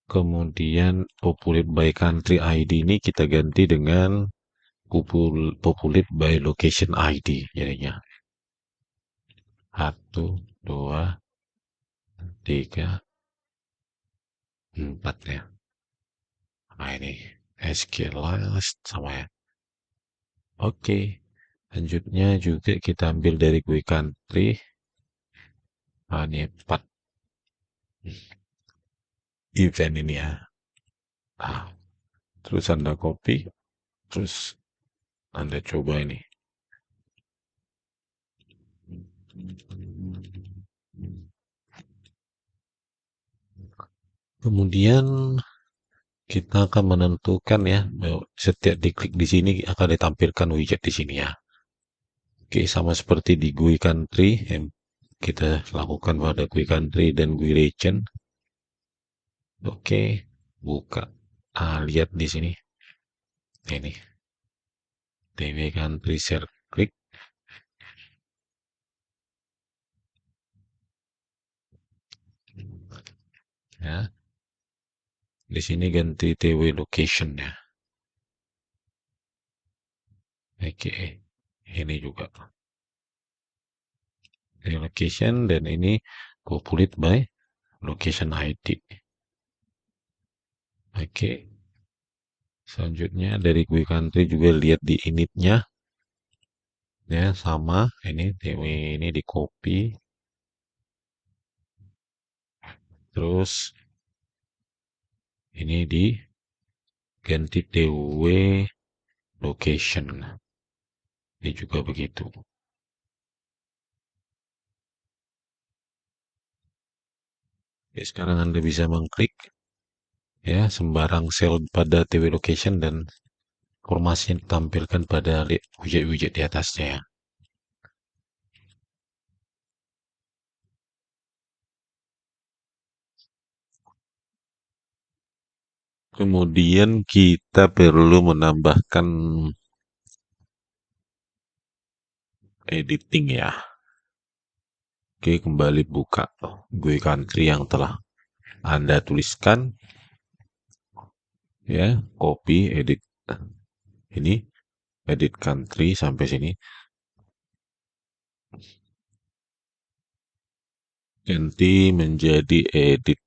Kemudian populate by country ID ini kita ganti dengan populate by location ID jadinya. 1, 2, 3, 4 ya. Nah ini SQLite sama ya. Oke. Selanjutnya juga kita ambil dari GUI country. Nah, ini 4 event ini ya. Nah, terus Anda copy, terus Anda coba ini. Kemudian kita akan menentukan ya, setiap diklik di sini akan ditampilkan widget di sini ya. Oke, sama seperti di GUI country yang kita lakukan pada GUI country dan GUI region. Oke, buka. Lihat di sini. Ini. TV country share klik. Ya, di sini ganti TW location ya. Oke, ini juga location dan ini populate by location ID. Oke, selanjutnya dari GUI country juga lihat di initnya ya, sama ini TW ini di copy, terus ini di ganti TW location, ini juga begitu. Oke, sekarang Anda bisa mengklik ya sembarang sel pada TW location dan informasi yang ditampilkan pada widget-widget di atasnya ya. Kemudian kita perlu menambahkan editing ya. Oke, kembali buka GUI country yang telah Anda tuliskan. Ya, copy, edit. Ini, edit country sampai sini. Ganti menjadi edit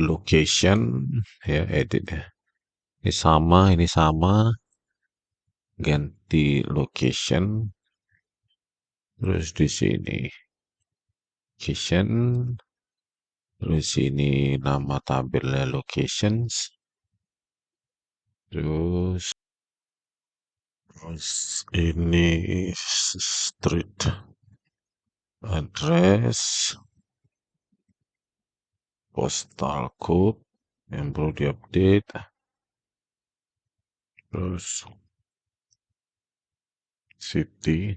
location. Ya, edit ya. Ini sama. Ganti location. Terus di sini. Location. Terus ini nama tabelnya locations. Terus ini street address, postal code yang perlu diupdate, terus city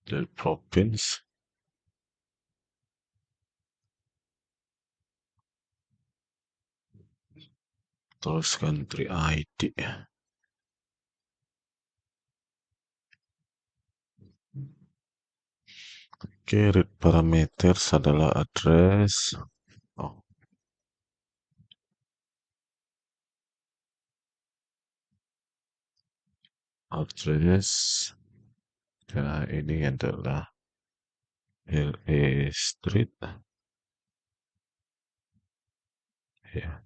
dan province, terus country ID. Oke, read parameters adalah address. Oh, address. Nah, ini adalah LA Street. Ya,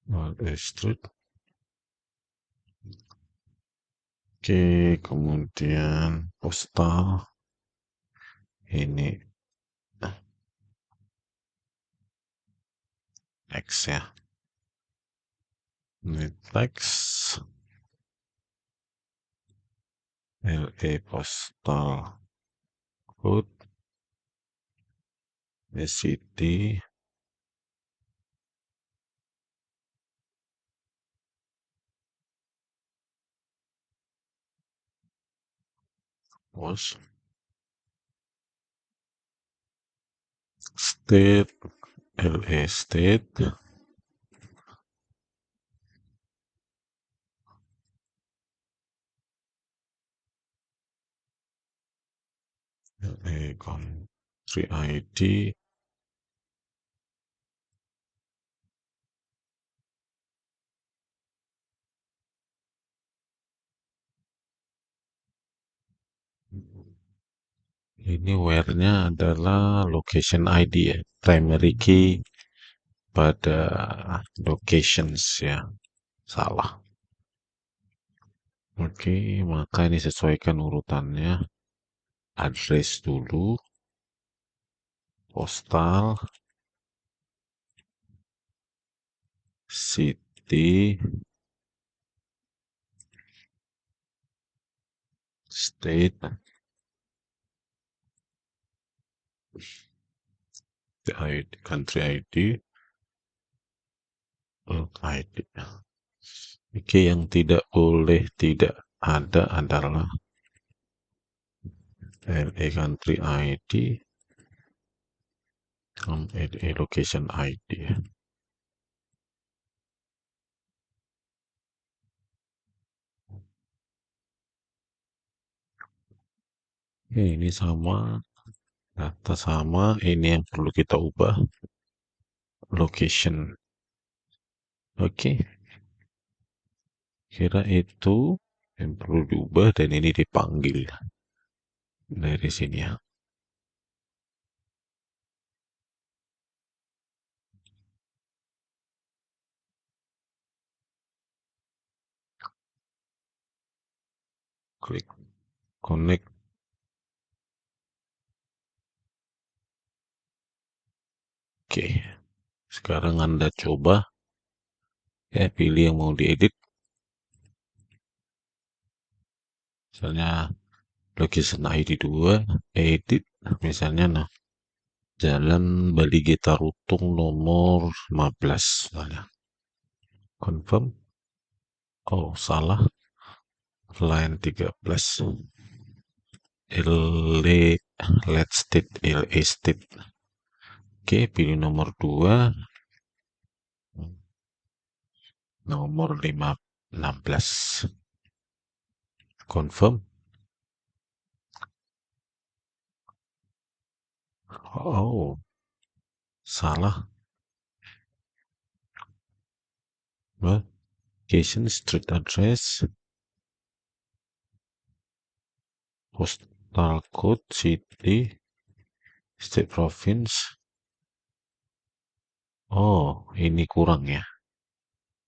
LA Street. Oke, kemudian postal. Ini X ya. Ini teks. LA postal code. City. Pos. State. LA State. LA country ID. Ini where-nya adalah location ID ya. Primary key pada locations ya. Salah. Oke, maka ini sesuaikan urutannya. Address dulu, postal, city, state, the ID, country ID, ID. Oke, yang tidak boleh tidak ada adalah LA country ID, LA location ID. Oke, ini sama, data sama, ini yang perlu kita ubah, location. Oke, kira itu yang perlu diubah dan ini dipanggil dari sini ya. Klik connect. Oke, sekarang Anda coba ya, pilih yang mau diedit. Misalnya location ID 2, edit. Misalnya nah, Jalan Bali Gita Rutung nomor 15 misalnya. Confirm. Oh, salah. Line 13. LA Let's State LA State. Oke, pilih nomor 2, nomor 16. Confirm. Oh, salah. Location, street address, postal code, city, state, province. Oh, ini kurang ya.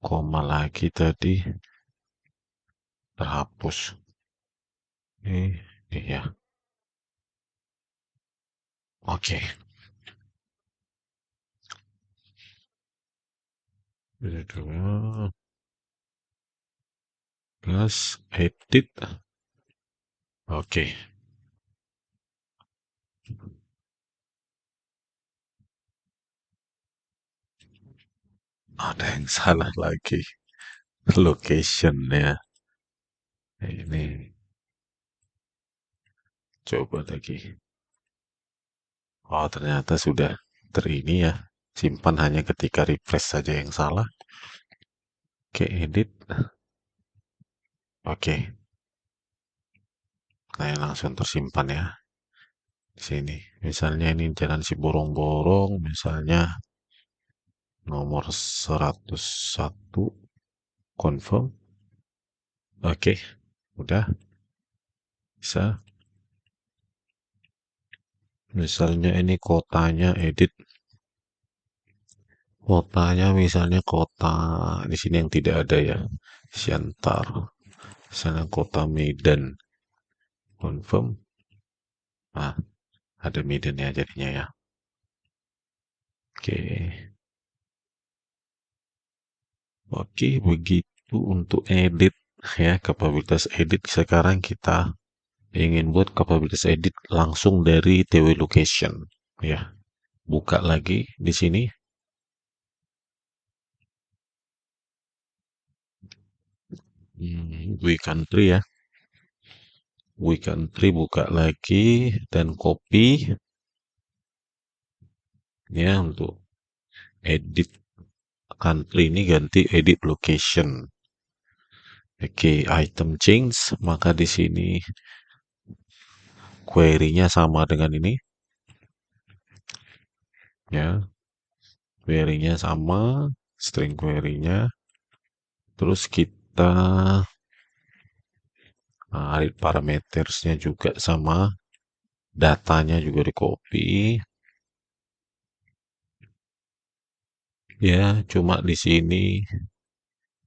Koma lagi tadi terhapus. Iya. Oke. Dua plus edit. Oke. Ada yang salah lagi. Location ya. Ini coba lagi. Oh, ternyata sudah terini ya. Simpan hanya ketika refresh saja yang salah. Oke, edit. Oke, nah langsung tersimpan ya di sini. Misalnya ini jalan si borong-borong, misalnya nomor 101, confirm. Oke, udah bisa. Misalnya ini kotanya edit. Kotanya misalnya kota di sini yang tidak ada ya. Siantar. Misalnya kota Medan. Confirm. Nah, ada Medan ya jadinya ya. Oke. Oke, begitu untuk edit ya, kapabilitas edit. Sekarang kita ingin buat kapabilitas edit langsung dari TW location ya. Buka lagi di sini. We country ya. We country buka lagi dan copy ya untuk edit country ini ganti edit location. Oke, item change, maka di sini query-nya sama dengan ini ya. Query-nya sama, string query-nya. Terus kita parametersnya juga sama, datanya juga di copy. Ya, cuma di sini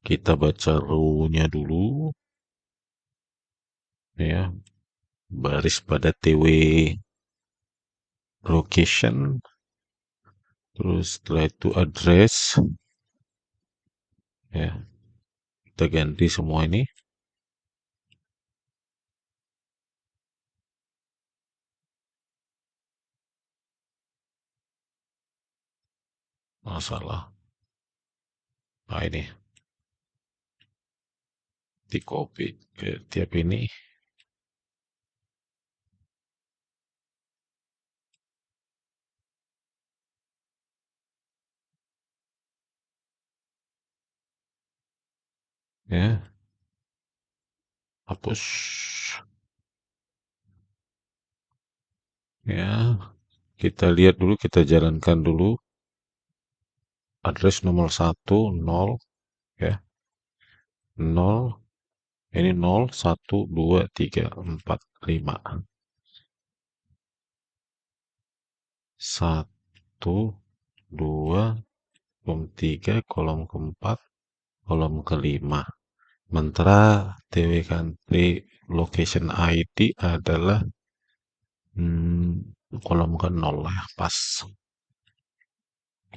kita baca row-nya dulu ya, baris pada TW location, terus setelah itu address ya, kita ganti semua ini. Masalah. Nah, ini di copy ke tiap ini ya, hapus ya. Kita lihat dulu, kita jalankan dulu. Address nomor 1 0 ya, 0. Ini 0 1 2 3 4 5. 1 2 kolom 3 kolom keempat kolom kelima. Sementara TW country location ID adalah kolom ke 0 ya, pas.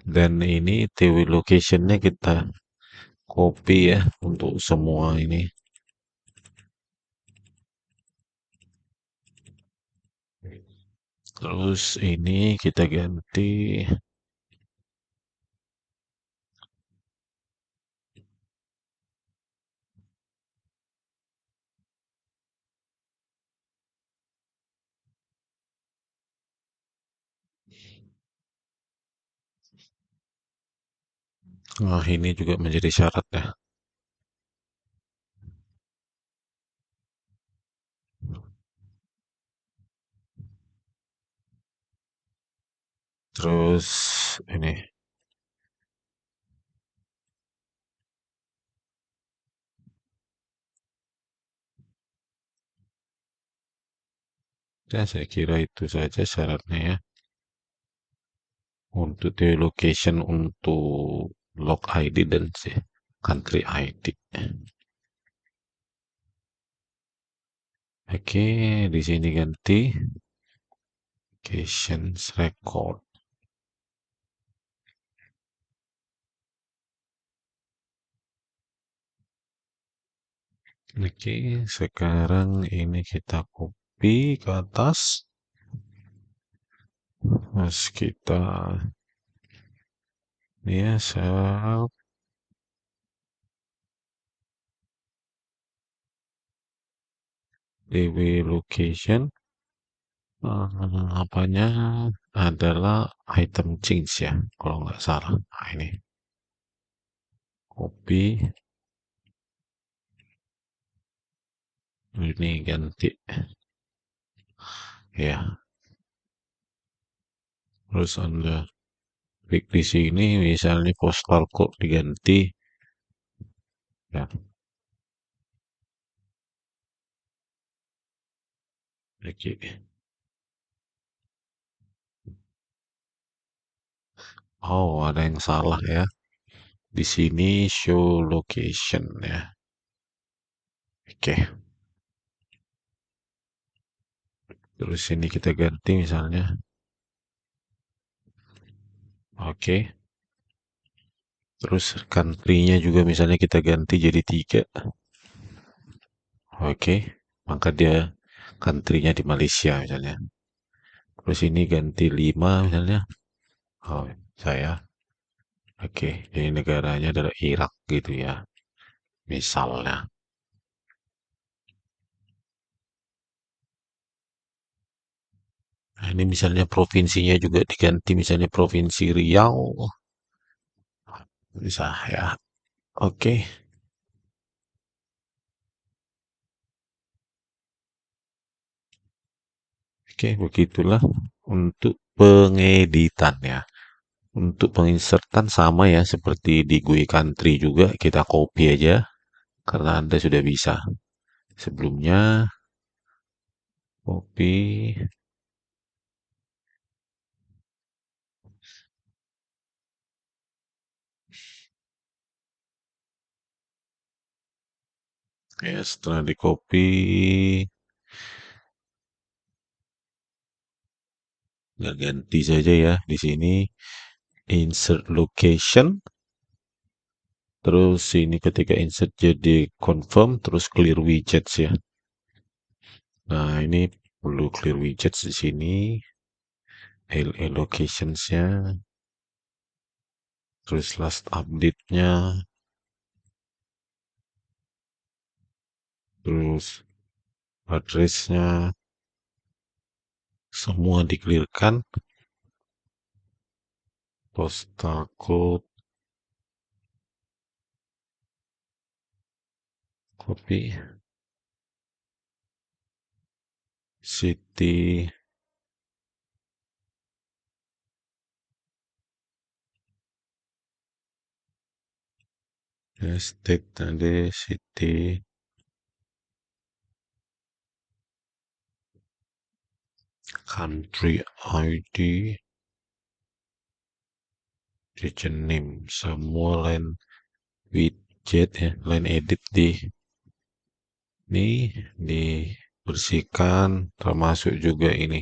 Dan ini TW locationnya kita copy ya untuk semua ini. Terus ini kita ganti. Nah, ini juga menjadi syarat ya. Terus ini, ya saya kira itu saja syaratnya ya. Untuk the location untuk log ID dan si country ID. Oke, di sini ganti locations record. Oke, sekarang ini kita copy ke atas. Mas kita ini ya, DW location, apanya adalah item change ya, kalau nggak salah. Nah, ini copy, ini ganti ya. Terus Anda klik di sini, misalnya postal code diganti ya. Oke. Oh, ada yang salah ya. Di sini show location ya. Oke. Terus ini kita ganti misalnya. Oke. Terus country-nya juga misalnya kita ganti jadi 3. Oke. Maka dia country-nya di Malaysia misalnya. Terus ini ganti 5 misalnya. Oh, saya. Oke. Jadi negaranya adalah Irak gitu ya. Misalnya. Nah, ini misalnya provinsinya juga diganti misalnya Provinsi Riau. Bisa ya. Oke. Oke, begitulah untuk pengeditan ya. Untuk penginsertan sama ya seperti di GUI Country juga kita copy aja karena Anda sudah bisa. Sebelumnya copy ya, setelah di copy nggak ganti saja ya di sini insert location, terus ini ketika insert jadi confirm, terus clear widgets ya. Nah, ini perlu clear widgets di sini, LA locationsnya, terus last update-nya, terus address-nya, semua di-clearkan, postal code, copy, city, ya, state tadi, city, country ID, region name, semua line widget ya, line edit di ini dibersihkan, termasuk juga ini.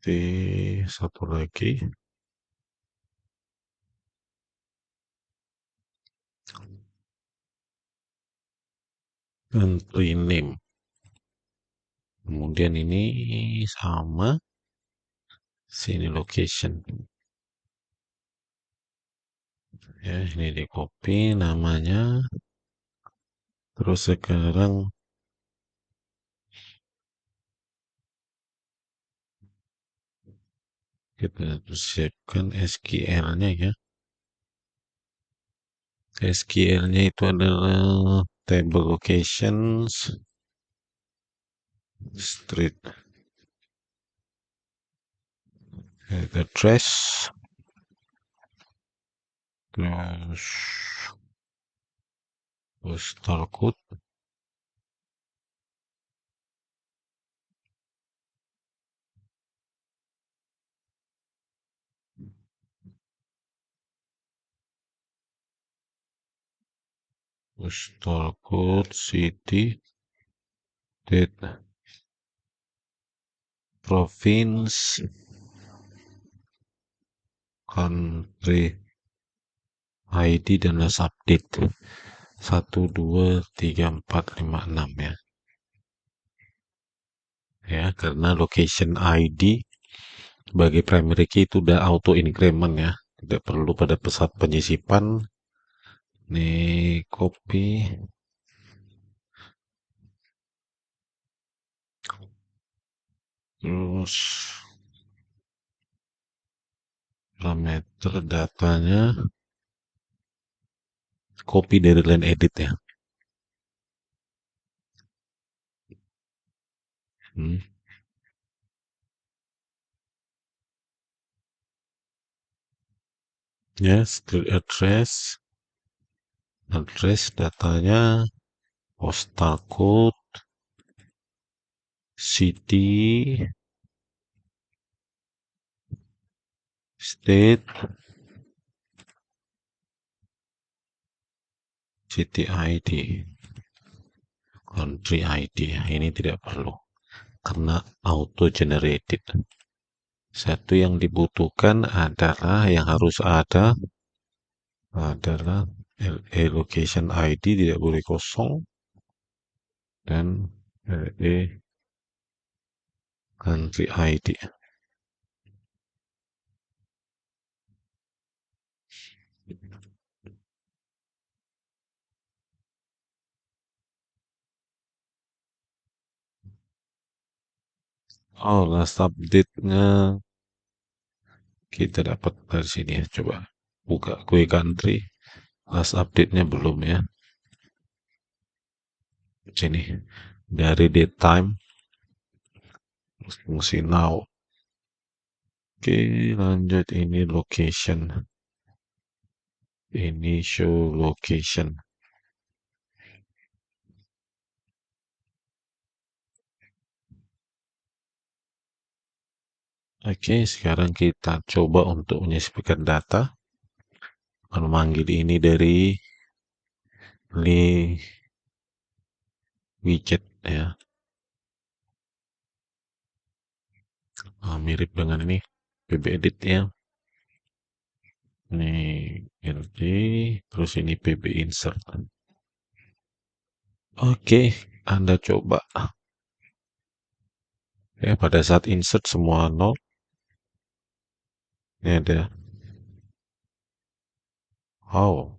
Di satu lagi, country name. Kemudian ini sama, sini location. Ya, ini di copy namanya. Terus sekarang kita siapkan SQL-nya ya. SQL-nya itu adalah table locations, street address, terus postal code, city, date, province, country, ID dan last update 1, 2, 3, 4, 5, 6 ya. Ya, karena location ID sebagai primary key itu udah auto increment ya. Tidak perlu pada pesat penyisipan. Nih, copy. Terus parameter datanya copy dari line edit ya. Hmm. Ya, street address datanya, postal code, city, state, city ID, country ID. Ini tidak perlu karena auto generated. Satu yang dibutuhkan adalah yang harus ada adalah LA location ID tidak boleh kosong dan LA country ID. Oh, last update-nya kita dapat dari sini ya. Coba buka kue country. Last update-nya belum ya. Sini. Dari date time. Fungsi now. Oke, lanjut ini location. Ini show location. Oke, sekarang kita coba untuk menyisipkan data. Memanggil ini dari widget ya. Mirip dengan ini pb edit ya. Ini LD, terus ini pb insert. Oke, Anda coba. Ya, pada saat insert semua nol. Ini ada. Oh,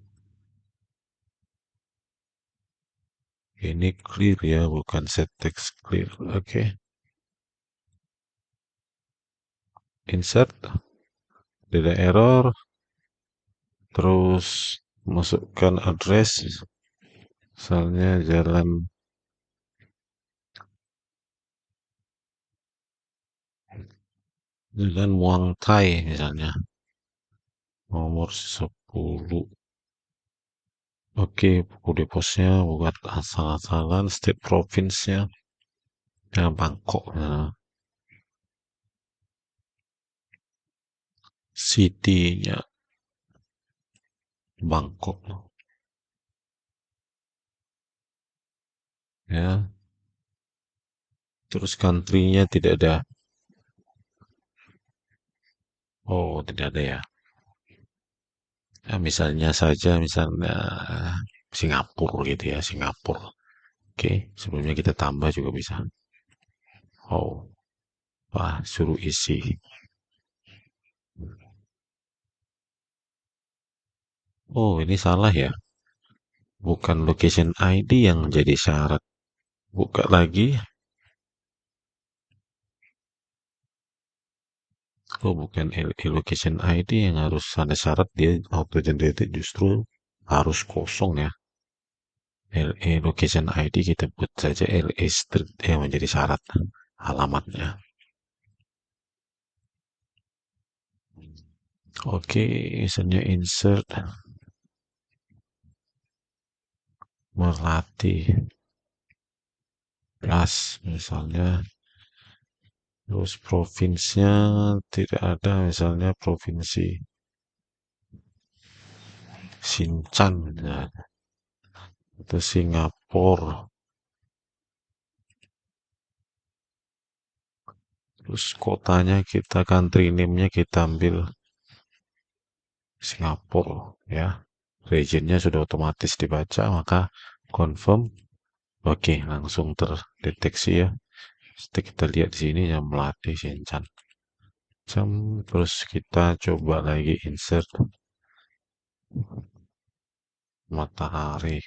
ini clear ya, bukan set text clear. Oke. Insert, tidak error. Terus masukkan address. Misalnya Jalan Muang Thai misalnya. Nomor 10. Oke, buku deposnya bukan asal-asalan, state province-nya ya Bangkok. Nah, city-nya Bangkok ya. Terus country-nya tidak ada. Oh, tidak ada ya. Ya, misalnya saja misalnya Singapura gitu ya, Singapura. Oke, sebelumnya kita tambah juga bisa. Oh, wah, suruh isi. Oh, ini salah ya. Bukan location ID yang jadi syarat. Buka lagi. Oh, bukan location ID yang harus ada syarat, dia auto generated justru harus kosong ya. LA location ID kita buat saja LA street yang menjadi syarat alamatnya. Oke, misalnya insert melatih plus misalnya, terus provinsinya tidak ada, misalnya provinsi Sinchan ya, atau Singapura. Terus kotanya kita, country name-nya kita ambil Singapura ya. regionnya sudah otomatis dibaca, maka confirm. Oke, langsung terdeteksi ya. Seperti kita lihat di sini yang melatih Shinchan. Terus kita coba lagi insert matahari.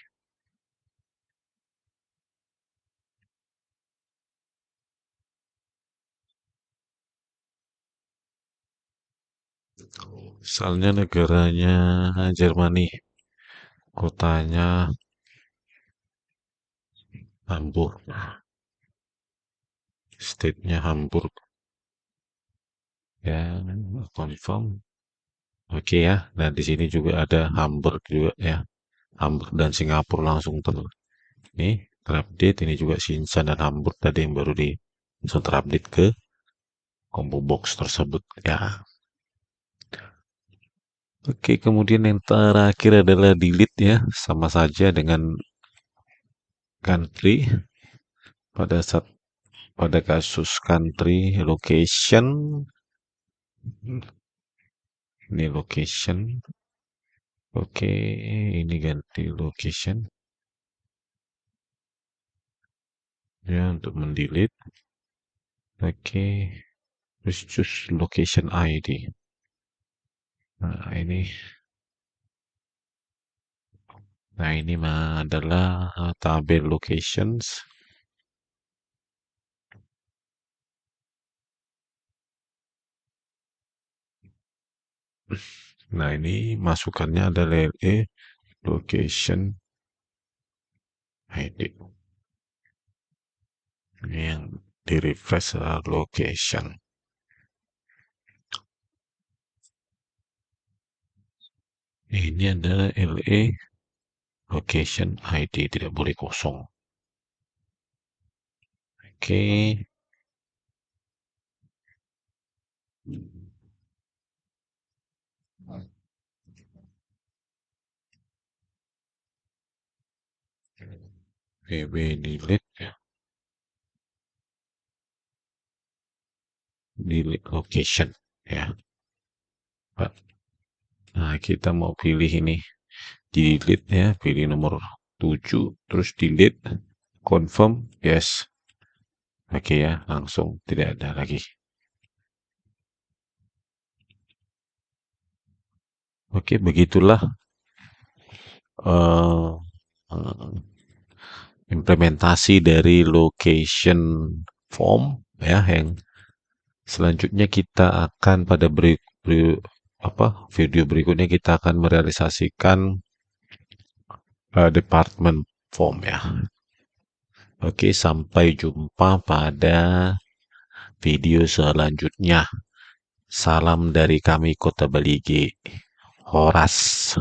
Misalnya negaranya Jermani, kotanya Hamburg, state-nya Hamburg. Ya, confirm. Oke ya. Nah, di sini juga ada Hamburg juga ya. Hamburg dan Singapura langsung ini terupdate. Ini juga Shenzhen dan Hamburg tadi yang baru di langsung terupdate ke combo box tersebut ya. Oke, kemudian yang terakhir adalah delete ya, sama saja dengan country. Pada kasus country location, ini location. Oke, ini ganti location ya untuk mendelete. Oke, terus choose location ID. Nah ini adalah tabel locations. Nah ini masukannya adalah LE location ID. Ini yang di refresh location. Ini adalah LE location ID, tidak boleh kosong. Oke. PB delete location ya. Nah, kita mau pilih ini delete ya, pilih nomor 7 terus delete, confirm, yes. Oke ya, langsung tidak ada lagi. Oke, begitulah uh, implementasi dari location form ya, yang selanjutnya kita akan pada video berikutnya kita akan merealisasikan department form ya. Oke, sampai jumpa pada video selanjutnya. Salam dari kami Kota Balige. Horas.